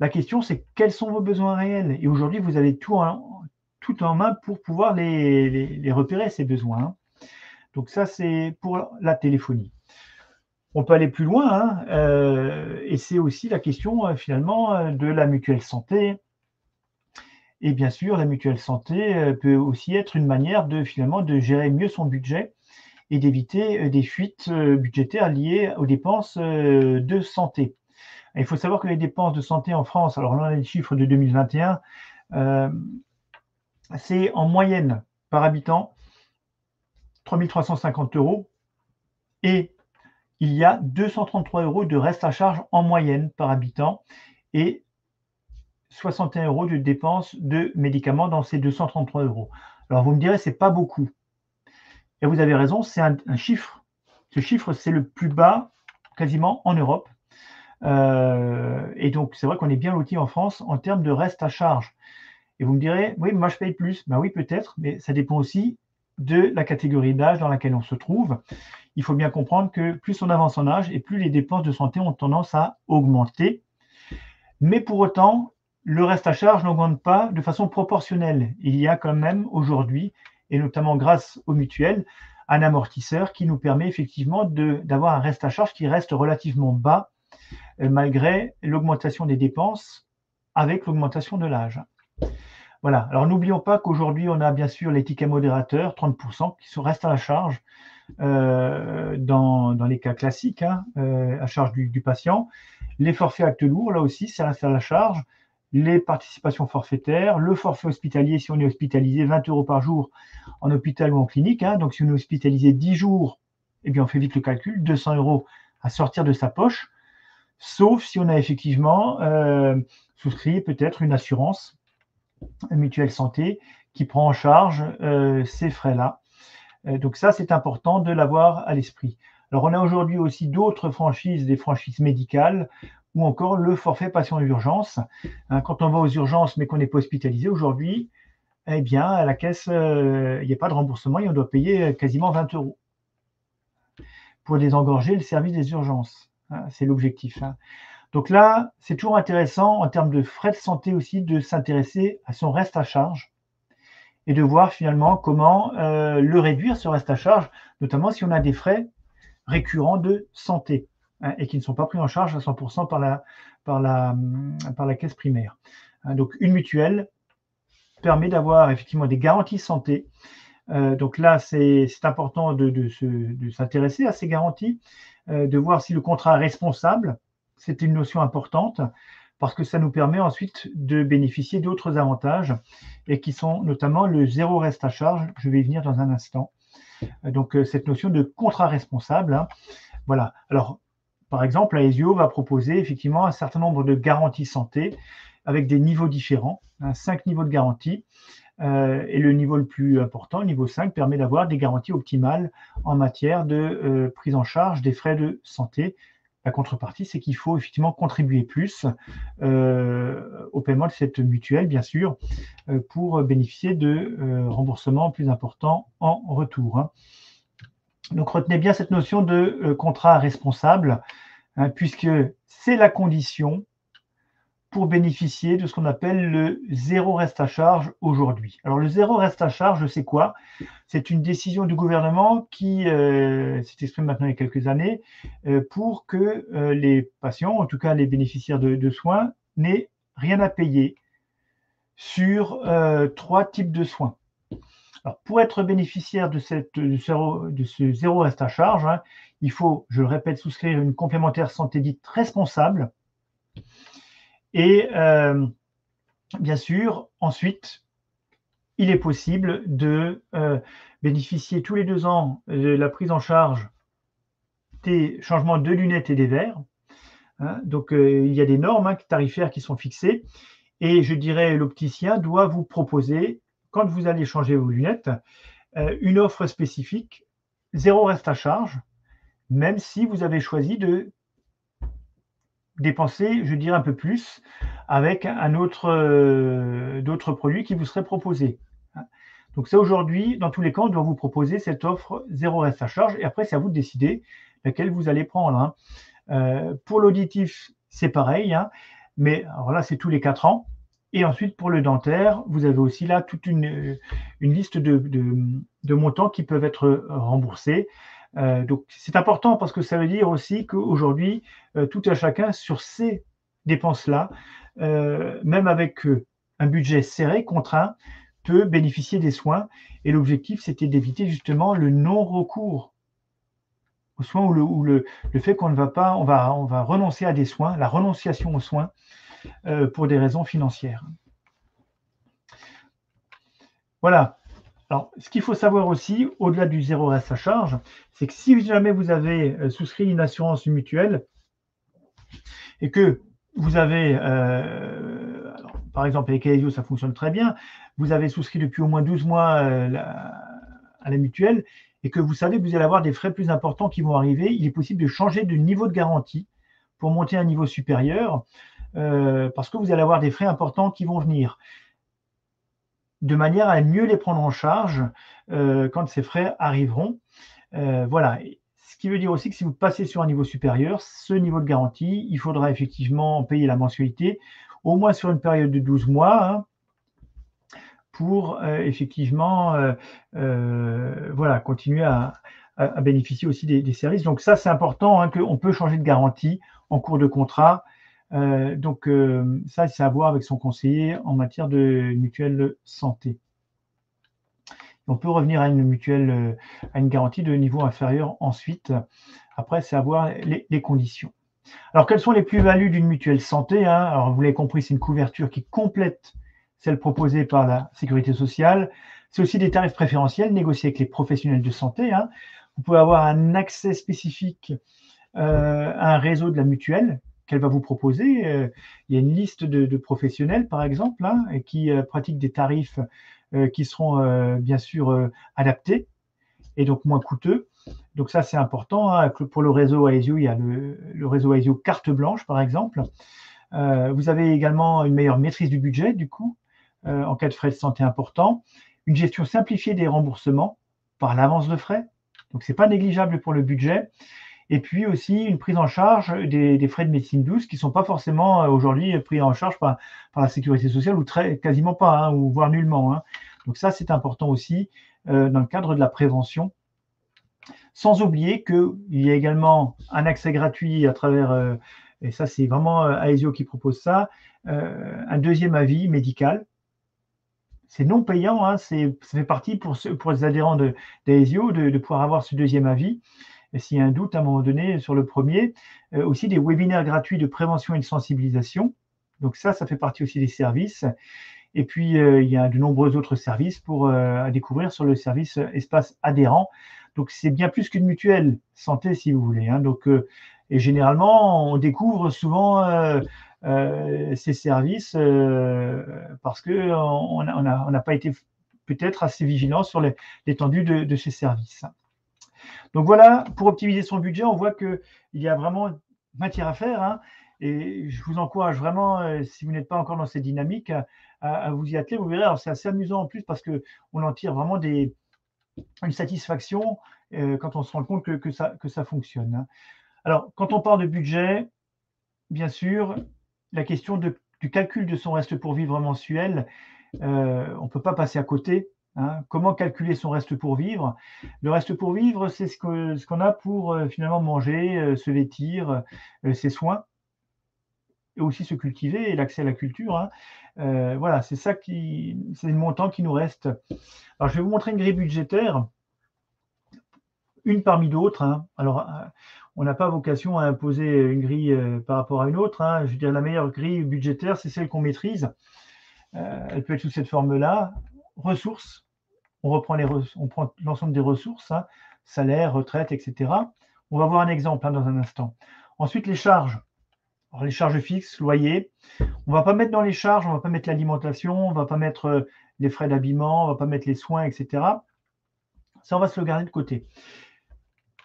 la question, c'est quels sont vos besoins réels? Et aujourd'hui, vous avez tout en main pour pouvoir les repérer, ces besoins, hein. Donc ça, c'est pour la téléphonie. On peut aller plus loin, hein, et c'est aussi la question, finalement, de la mutuelle santé. Et bien sûr, la mutuelle santé peut aussi être une manière finalement de gérer mieux son budget et d'éviter des fuites budgétaires liées aux dépenses de santé. Et il faut savoir que les dépenses de santé en France, alors là on a les chiffres de 2021, c'est en moyenne par habitant 3 350 € et il y a 233 € de reste à charge en moyenne par habitant et 61 € de dépenses de médicaments dans ces 233 €. Alors vous me direz, c'est pas beaucoup. Et vous avez raison, c'est un chiffre. Ce chiffre, c'est le plus bas quasiment en Europe. Et donc, c'est vrai qu'on est bien loti en France en termes de reste à charge. Et vous me direz, oui, moi je paye plus. Ben oui, peut-être, mais ça dépend aussi de la catégorie d'âge dans laquelle on se trouve. Il faut bien comprendre que plus on avance en âge et plus les dépenses de santé ont tendance à augmenter. Mais pour autant, le reste à charge n'augmente pas de façon proportionnelle. Il y a quand même aujourd'hui, et notamment grâce aux mutuelles, un amortisseur qui nous permet effectivement d'avoir un reste à charge qui reste relativement bas malgré l'augmentation des dépenses avec l'augmentation de l'âge. Voilà. Alors n'oublions pas qu'aujourd'hui, on a bien sûr les tickets modérateurs, 30%, qui restent à la charge dans les cas classiques, hein, à charge du patient. Les forfaits actes lourds, là aussi, ça reste à la charge. Les participations forfaitaires, le forfait hospitalier, si on est hospitalisé 20 € par jour en hôpital ou en clinique. Hein, donc, si on est hospitalisé 10 jours, eh bien, on fait vite le calcul, 200 € à sortir de sa poche, sauf si on a effectivement souscrit peut-être une assurance, une mutuelle santé, qui prend en charge ces frais-là. Donc ça, c'est important de l'avoir à l'esprit. Alors, on a aujourd'hui aussi d'autres franchises, des franchises médicales, ou encore le forfait patient d'urgence. Quand on va aux urgences mais qu'on n'est pas hospitalisé aujourd'hui, eh bien, à la caisse, il n'y a pas de remboursement et on doit payer quasiment 20 € pour désengorger le service des urgences. C'est l'objectif. Donc là, c'est toujours intéressant en termes de frais de santé aussi de s'intéresser à son reste à charge et de voir finalement comment le réduire, ce reste à charge, notamment si on a des frais récurrents de santé et qui ne sont pas pris en charge à 100% par la caisse primaire. Donc une mutuelle permet d'avoir effectivement des garanties santé. Donc là, c'est important de s'intéresser à ces garanties, de voir si le contrat est responsable. C'est une notion importante parce que ça nous permet ensuite de bénéficier d'autres avantages et qui sont notamment le zéro reste à charge. Je vais y venir dans un instant. Donc cette notion de contrat responsable. Hein, voilà. Alors, par exemple, Aesio va proposer effectivement un certain nombre de garanties santé avec des niveaux différents, 5 niveaux de garantie. Et le niveau le plus important, le niveau 5, permet d'avoir des garanties optimales en matière de prise en charge des frais de santé. La contrepartie, c'est qu'il faut effectivement contribuer plus au paiement de cette mutuelle, bien sûr, pour bénéficier de remboursements plus importants en retour. Hein. Donc retenez bien cette notion de contrat responsable, hein, puisque c'est la condition pour bénéficier de ce qu'on appelle le zéro reste à charge aujourd'hui. Alors le zéro reste à charge, c'est quoi? C'est une décision du gouvernement qui s'est exprimée maintenant il y a quelques années pour que les patients, en tout cas les bénéficiaires de soins, n'aient rien à payer sur 3 types de soins. Alors, pour être bénéficiaire de ce zéro reste à charge, hein, il faut, je le répète, souscrire une complémentaire santé dite responsable. Et bien sûr, ensuite, il est possible de bénéficier tous les 2 ans de la prise en charge des changements de lunettes et des verres. Hein, donc, il y a des normes tarifaires qui sont fixées. Et je dirais, l'opticien doit vous proposer, quand vous allez changer vos lunettes, une offre spécifique zéro reste à charge, même si vous avez choisi de dépenser, je dirais, un peu plus avec d'autres produits qui vous seraient proposés. Donc ça, aujourd'hui, dans tous les cas, on doit vous proposer cette offre zéro reste à charge, et après, c'est à vous de décider laquelle vous allez prendre. Pour l'auditif, c'est pareil, mais alors là, c'est tous les 4 ans. Et ensuite, pour le dentaire, vous avez aussi là toute une liste de montants qui peuvent être remboursés. Donc, c'est important parce que ça veut dire aussi qu'aujourd'hui, tout à chacun sur ces dépenses-là, même avec un budget serré, contraint, peut bénéficier des soins. Et l'objectif, c'était d'éviter justement le non-recours aux soins ou le fait qu'on ne va pas, on va renoncer à des soins, la renonciation aux soins pour des raisons financières. Voilà. Alors, ce qu'il faut savoir aussi, au-delà du zéro reste à charge, c'est que si jamais vous avez souscrit une assurance mutuelle et que vous avez, alors, par exemple avec Aesio, ça fonctionne très bien, vous avez souscrit depuis au moins 12 mois à la mutuelle et que vous savez que vous allez avoir des frais plus importants qui vont arriver, il est possible de changer de niveau de garantie pour monter à un niveau supérieur parce que vous allez avoir des frais importants qui vont venir, de manière à mieux les prendre en charge quand ces frais arriveront. Voilà. Ce qui veut dire aussi que si vous passez sur un niveau supérieur, ce niveau de garantie, il faudra effectivement payer la mensualité, au moins sur une période de 12 mois, pour effectivement voilà, continuer à bénéficier aussi des services. Donc ça, c'est important, qu'on peut changer de garantie en cours de contrat. Donc ça, c'est à voir avec son conseiller en matière de mutuelle santé. On peut revenir à une mutuelle, à une garantie de niveau inférieur ensuite. Après, c'est à voir les conditions. Alors, quelles sont les plus-values d'une mutuelle santé? Alors, vous l'avez compris, c'est une couverture qui complète celle proposée par la Sécurité sociale. C'est aussi des tarifs préférentiels négociés avec les professionnels de santé. Vous pouvez avoir un accès spécifique à un réseau de la mutuelle qu'elle va vous proposer. Il y a une liste de professionnels, par exemple, qui pratiquent des tarifs qui seront bien sûr adaptés et donc moins coûteux. Donc ça, c'est important. Pour le réseau Aesio, il y a le réseau Aesio carte blanche, par exemple. Vous avez également une meilleure maîtrise du budget, du coup, en cas de frais de santé importants. Une gestion simplifiée des remboursements par l'avance de frais. Donc, ce n'est pas négligeable pour le budget. Et puis aussi une prise en charge des frais de médecine douce qui ne sont pas forcément aujourd'hui pris en charge par la Sécurité sociale ou quasiment pas, ou voire nullement. Donc ça, c'est important aussi dans le cadre de la prévention. Sans oublier qu'il y a également un accès gratuit à travers, et ça c'est vraiment Aesio qui propose ça, un deuxième avis médical. C'est non payant, ça fait partie pour les adhérents d'Aesio de pouvoir avoir ce deuxième avis. Et s'il y a un doute à un moment donné sur le premier, aussi des webinaires gratuits de prévention et de sensibilisation. Donc ça fait partie aussi des services. Et puis, il y a de nombreux autres services à découvrir sur le service espace adhérent. Donc, c'est bien plus qu'une mutuelle santé, si vous voulez. Donc, et généralement, on découvre souvent ces services parce qu'on n'a pas été peut-être assez vigilant sur l'étendue de ces services. Donc voilà, pour optimiser son budget, on voit qu'il y a vraiment matière à faire. Et je vous encourage vraiment, si vous n'êtes pas encore dans cette dynamique, à vous y atteler. Vous verrez, c'est assez amusant en plus parce qu'on en tire vraiment une satisfaction quand on se rend compte que ça fonctionne. Alors, quand on parle de budget, bien sûr, la question du calcul de son reste pour vivre mensuel, on ne peut pas passer à côté. Comment calculer son reste pour vivre? Le reste pour vivre, c'est ce qu'on a pour finalement manger, se vêtir, ses soins, et aussi se cultiver et l'accès à la culture. Voilà, c'est le montant qui nous reste. Alors, je vais vous montrer une grille budgétaire, une parmi d'autres. Alors, on n'a pas vocation à imposer une grille par rapport à une autre. Je veux dire, la meilleure grille budgétaire, c'est celle qu'on maîtrise. Elle peut être sous cette forme-là. Ressources. On prend l'ensemble des ressources, salaire, retraite, etc. On va voir un exemple dans un instant. Ensuite, les charges. Alors, les charges fixes, loyer. On ne va pas mettre dans les charges, on ne va pas mettre l'alimentation, on ne va pas mettre les frais d'habillement, on ne va pas mettre les soins, etc. Ça, on va se le garder de côté.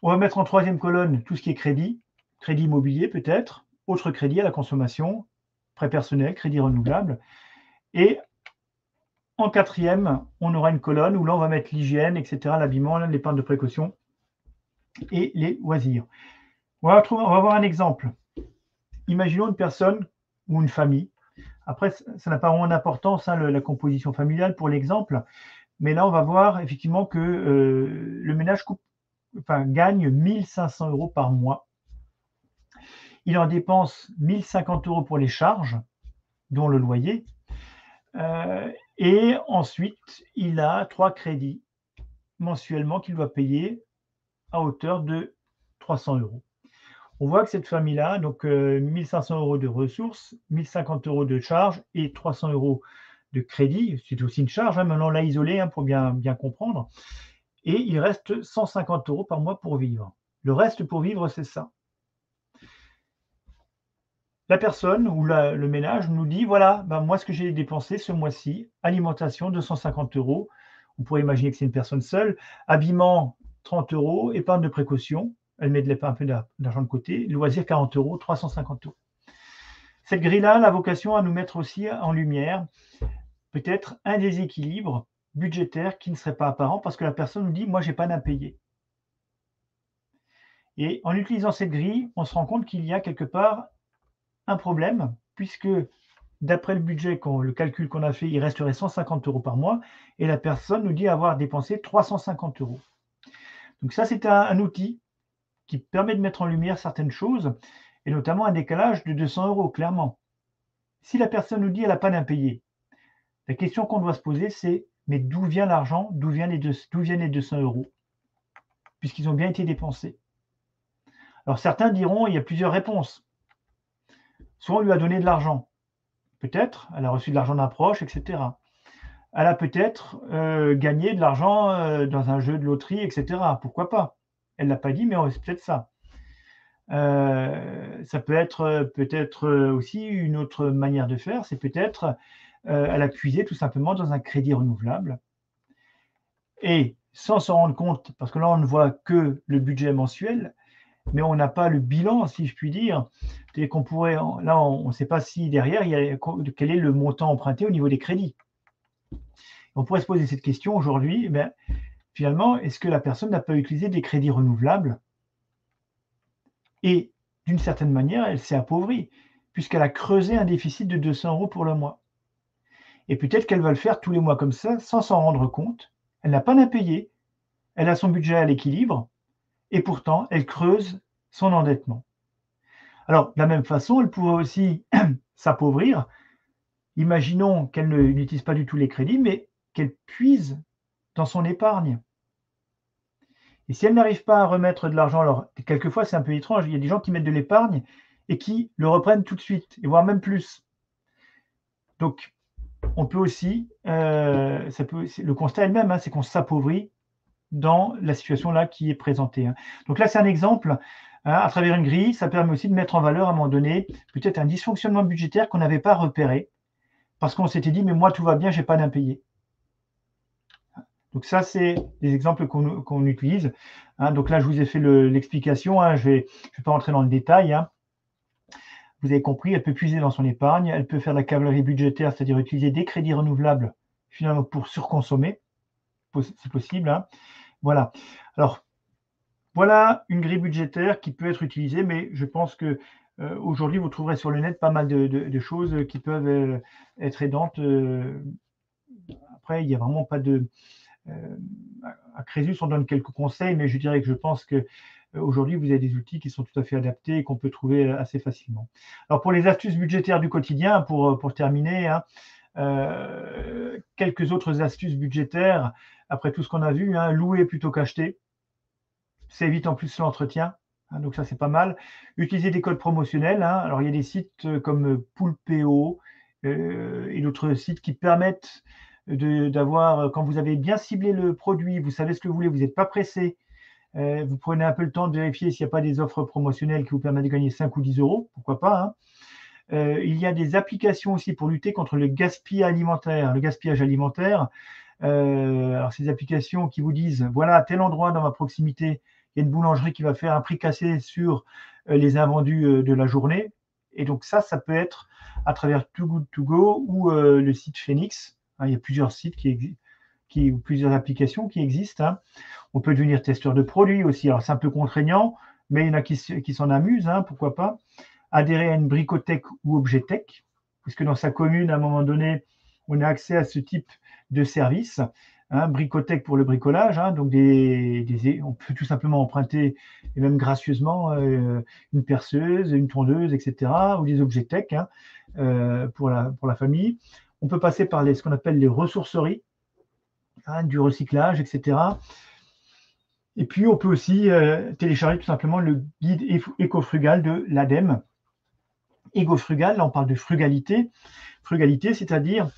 On va mettre en troisième colonne tout ce qui est crédit immobilier peut-être, autre crédit à la consommation, prêt personnel, crédit renouvelable. Et en quatrième, on aura une colonne où là, on va mettre l'hygiène, etc., l'habillement, l'épargne de précaution et les loisirs. On va voir un exemple. Imaginons une personne ou une famille. Après, ça n'a pas vraiment d'importance, hein, la composition familiale pour l'exemple. Mais là, on va voir effectivement que le ménage gagne 1 500 € par mois. Il en dépense 1 050 € pour les charges, dont le loyer. Et ensuite, il a 3 crédits mensuellement qu'il doit payer à hauteur de 300 €. On voit que cette famille-là, donc 1 500 € de ressources, 1 050 € de charges et 300 € de crédit. C'est aussi une charge, hein, maintenant on l'a isolé, hein, pour bien comprendre. Et il reste 150 € par mois pour vivre. Le reste pour vivre, c'est ça. La personne ou le ménage nous dit, voilà, moi ce que j'ai dépensé ce mois-ci, alimentation 250 €, on pourrait imaginer que c'est une personne seule, habillement 30 €, épargne de précaution, elle met un peu d'argent de côté, loisirs 40 €, 350 €. Cette grille-là a la vocation à nous mettre aussi en lumière peut-être un déséquilibre budgétaire qui ne serait pas apparent parce que la personne nous dit, moi j'ai pas d'impayé. Et en utilisant cette grille, on se rend compte qu'il y a quelque part un problème, puisque d'après le budget, le calcul qu'on a fait, il resterait 150 € par mois, et la personne nous dit avoir dépensé 350 €. Donc ça, c'est un outil qui permet de mettre en lumière certaines choses, et notamment un décalage de 200 €, clairement. Si la personne nous dit qu'elle n'a pas d'impayé, la question qu'on doit se poser, c'est mais d'où vient l'argent, d'où viennent les 200 €, puisqu'ils ont bien été dépensés. Alors certains diront, il y a plusieurs réponses. Soit on lui a donné de l'argent, peut-être, elle a reçu de l'argent d'un proche, etc. Elle a peut-être gagné de l'argent dans un jeu de loterie, etc. Pourquoi pas? Elle ne l'a pas dit, mais c'est peut-être ça. Ça peut être peut-être aussi une autre manière de faire, c'est peut-être elle a puisé tout simplement dans un crédit renouvelable. Et sans s'en rendre compte, parce que là on ne voit que le budget mensuel, mais on n'a pas le bilan, si je puis dire. C'est qu'on pourrait, là, on ne sait pas si derrière, quel est le montant emprunté au niveau des crédits. On pourrait se poser cette question aujourd'hui, finalement, est-ce que la personne n'a pas utilisé des crédits renouvelables? Et d'une certaine manière, elle s'est appauvrie, puisqu'elle a creusé un déficit de 200 € pour le mois. Et peut-être qu'elle va le faire tous les mois comme ça, sans s'en rendre compte. Elle n'a pas d'impayé, elle a son budget à l'équilibre, et pourtant, elle creuse son endettement. Alors, de la même façon, elle pourrait aussi s'appauvrir. Imaginons qu'elle n'utilise pas du tout les crédits, mais qu'elle puise dans son épargne. Et si elle n'arrive pas à remettre de l'argent, alors quelquefois c'est un peu étrange, il y a des gens qui mettent de l'épargne et qui le reprennent tout de suite, et voire même plus. Donc, on peut aussi, le constat est le même, hein, c'est qu'on s'appauvrit dans la situation là qui est présentée. Hein. Donc là, c'est un exemple. Hein, à travers une grille, ça permet aussi de mettre en valeur à un moment donné peut-être un dysfonctionnement budgétaire qu'on n'avait pas repéré parce qu'on s'était dit mais moi tout va bien, j'ai pas d'impayé. Donc ça, c'est des exemples qu'on utilise. Hein, donc là, je vous ai fait l'explication. Hein, je vais pas rentrer dans le détail. Hein. Vous avez compris, elle peut puiser dans son épargne, elle peut faire de la cavalerie budgétaire, c'est-à-dire utiliser des crédits renouvelables finalement pour surconsommer. C'est possible. Hein. Voilà. Alors, voilà une grille budgétaire qui peut être utilisée, mais je pense que aujourd'hui, vous trouverez sur le net pas mal de choses qui peuvent être aidantes. Après, il n'y a vraiment pas de... à Crésus, on donne quelques conseils, mais je dirais que je pense que aujourd'hui, vous avez des outils qui sont tout à fait adaptés et qu'on peut trouver assez facilement. Alors, pour les astuces budgétaires du quotidien, pour terminer, hein, quelques autres astuces budgétaires, après tout ce qu'on a vu, hein, louer plutôt qu'acheter. Ça évite en plus l'entretien, hein, donc ça c'est pas mal. Utiliser des codes promotionnels, hein. Alors il y a des sites comme Poolpeo et d'autres sites qui permettent d'avoir, quand vous avez bien ciblé le produit, vous savez ce que vous voulez, vous n'êtes pas pressé, vous prenez un peu le temps de vérifier s'il n'y a pas des offres promotionnelles qui vous permettent de gagner 5 ou 10 €, pourquoi pas. Hein. Il y a des applications aussi pour lutter contre le gaspillage alimentaire. Le gaspillage alimentaire, Alors, ces applications qui vous disent, voilà, à tel endroit dans ma proximité, il y a une boulangerie qui va faire un prix cassé sur les invendus de la journée. Et donc ça peut être à travers Too Good To Go ou le site Phoenix. Hein, il y a plusieurs sites ou plusieurs applications qui existent. Hein. On peut devenir testeur de produits aussi. Alors, c'est un peu contraignant, mais il y en a qui s'en amusent, hein, pourquoi pas. Adhérer à une bricothèque ou objetech, puisque dans sa commune, à un moment donné, on a accès à ce type de service. Hein, bricothèque pour le bricolage, hein, donc on peut tout simplement emprunter, et même gracieusement, une perceuse, une tondeuse, etc., ou des objetech hein, pour la famille. On peut passer par ce qu'on appelle les ressourceries, hein, du recyclage, etc. Et puis, on peut aussi télécharger tout simplement le guide éco-frugal de l'ADEME. Éco-frugal, là, on parle de frugalité. Frugalité, c'est-à-dire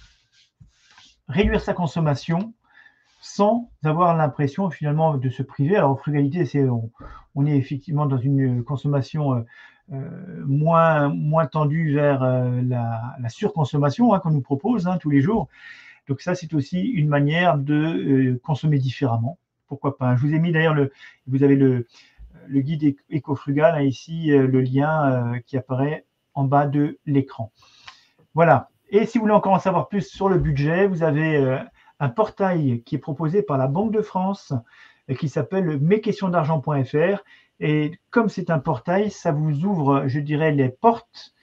réduire sa consommation sans avoir l'impression finalement de se priver. Alors, frugalité, on est effectivement dans une consommation moins tendue vers la surconsommation hein, qu'on nous propose hein, tous les jours. Donc ça, c'est aussi une manière de consommer différemment. Pourquoi pas. Je vous ai mis d'ailleurs, vous avez le guide éco-frugal, hein, ici, le lien qui apparaît en bas de l'écran. Voilà. Et si vous voulez encore en savoir plus sur le budget, vous avez un portail qui est proposé par la Banque de France qui s'appelle mesquestionsdargent.fr. Et comme c'est un portail, ça vous ouvre, je dirais, les portes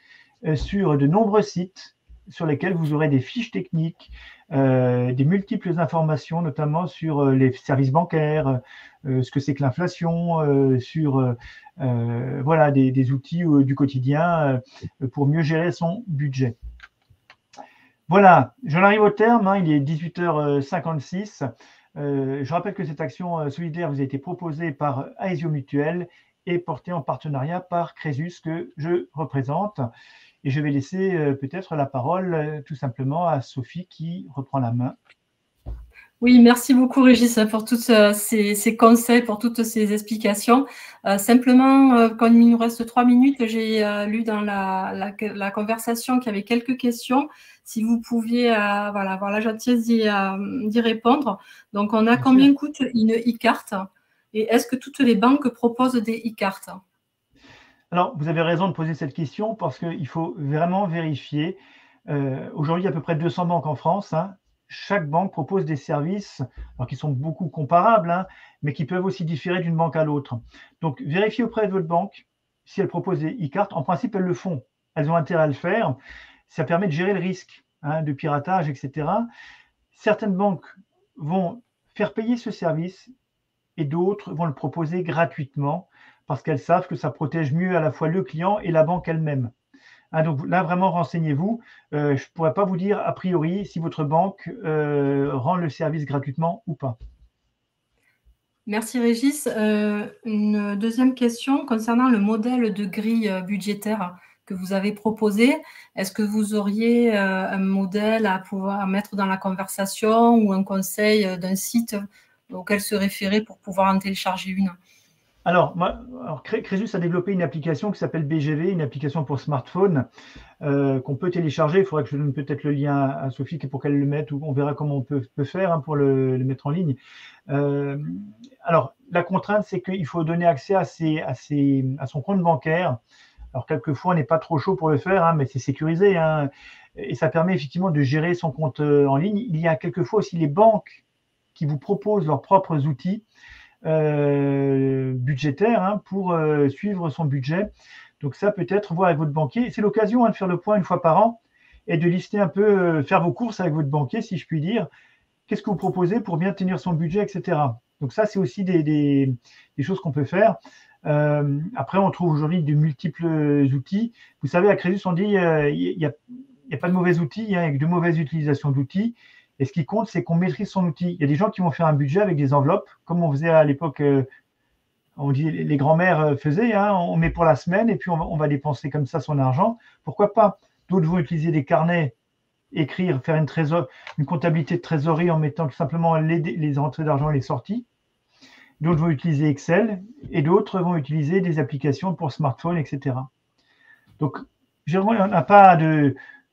sur de nombreux sites sur lesquels vous aurez des fiches techniques, des multiples informations, notamment sur les services bancaires, ce que c'est que l'inflation, sur voilà, des outils du quotidien pour mieux gérer son budget. Voilà, j'en arrive au terme, hein, il est 18h56. Je rappelle que cette action solidaire vous a été proposée par Aesio Mutuel et portée en partenariat par Crésus, que je représente. Et je vais laisser peut-être la parole tout simplement à Sophie qui reprend la main. Oui, merci beaucoup Régis pour tous ces conseils, pour toutes ces explications. Simplement, comme il nous reste 3 minutes, j'ai lu dans la conversation qu'il y avait quelques questions. Si vous pouviez voilà, avoir la gentillesse d'y répondre. Donc, on a combien coûte une e-carte et est-ce que toutes les banques proposent des e-cartes? Alors, vous avez raison de poser cette question parce qu'il faut vraiment vérifier. Aujourd'hui, il y a à peu près 200 banques en France. Hein. Chaque banque propose des services alors, qui sont beaucoup comparables, hein, mais qui peuvent aussi différer d'une banque à l'autre. Donc, vérifiez auprès de votre banque si elle propose des e-cartes. En principe, elles le font. Elles ont intérêt à le faire. Ça permet de gérer le risque hein, de piratage, etc. Certaines banques vont faire payer ce service et d'autres vont le proposer gratuitement parce qu'elles savent que ça protège mieux à la fois le client et la banque elle-même. Hein, donc là, vraiment, renseignez-vous. Je ne pourrais pas vous dire a priori si votre banque rend le service gratuitement ou pas. Merci Régis. Une deuxième question concernant le modèle de grille budgétaire que vous avez proposé. Est-ce que vous auriez un modèle à pouvoir mettre dans la conversation ou un conseil d'un site auquel se référer pour pouvoir en télécharger une? Alors, Crésus a développé une application qui s'appelle BGV, une application pour smartphone qu'on peut télécharger. Il faudrait que je donne peut-être le lien à Sophie pour qu'elle le mette, ou on verra comment on peut faire hein, pour le mettre en ligne. Alors, la contrainte, c'est qu'il faut donner accès à son compte bancaire. Alors, quelquefois, on n'est pas trop chaud pour le faire, hein, mais c'est sécurisé. Hein, et ça permet effectivement de gérer son compte en ligne. Il y a quelquefois aussi les banques qui vous proposent leurs propres outils budgétaire hein, pour suivre son budget. Donc ça, peut-être voir avec votre banquier. C'est l'occasion hein, de faire le point une fois par an et de lister un peu, faire vos courses avec votre banquier, si je puis dire. Qu'est-ce que vous proposez pour bien tenir son budget, etc. Donc ça, c'est aussi des choses qu'on peut faire. Après, on trouve aujourd'hui de multiples outils. Vous savez, à Crésus, on dit il n'y a pas de mauvais outils, il y a de mauvaises utilisations d'outils. Et ce qui compte, c'est qu'on maîtrise son outil. Il y a des gens qui vont faire un budget avec des enveloppes, comme on faisait à l'époque, on dit les grands-mères faisaient, hein, on met pour la semaine et puis on va dépenser comme ça son argent. Pourquoi pas? D'autres vont utiliser des carnets, faire une comptabilité de trésorerie en mettant tout simplement les entrées d'argent et les sorties. D'autres vont utiliser Excel et d'autres vont utiliser des applications pour smartphone, etc. Donc, généralement, il n'y en a pas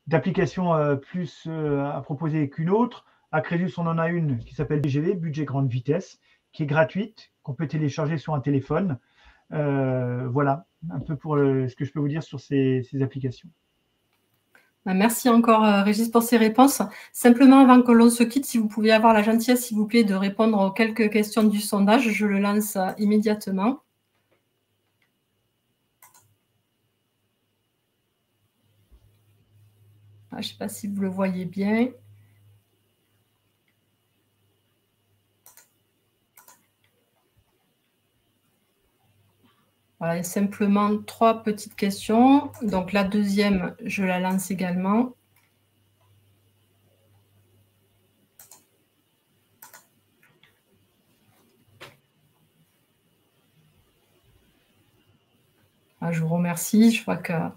d'application plus à proposer qu'une autre. À Crésus, on en a une qui s'appelle BGV, Budget Grande Vitesse, qui est gratuite, qu'on peut télécharger sur un téléphone. Voilà, un peu pour ce que je peux vous dire sur ces applications. Merci encore, Régis, pour ces réponses. Simplement, avant que l'on se quitte, si vous pouvez avoir la gentillesse, s'il vous plaît, de répondre aux quelques questions du sondage, je le lance immédiatement. Je ne sais pas si vous le voyez bien. Voilà, il y a simplement 3 petites questions. Donc, la deuxième, je la lance également. Je vous remercie. Je vois qu'il y a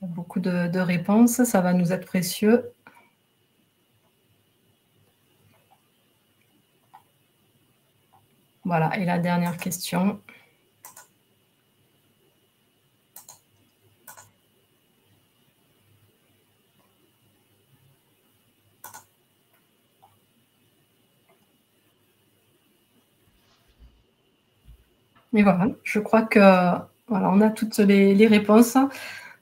beaucoup de réponses. Ça va nous être précieux. Voilà, et la dernière question. Et voilà, je crois que voilà, on a toutes les réponses.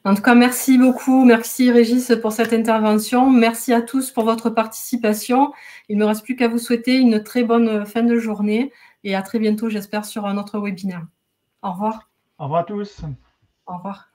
En tout cas, merci beaucoup. Merci Régis pour cette intervention. Merci à tous pour votre participation. Il ne me reste plus qu'à vous souhaiter une très bonne fin de journée et à très bientôt, j'espère, sur un autre webinaire. Au revoir. Au revoir à tous. Au revoir.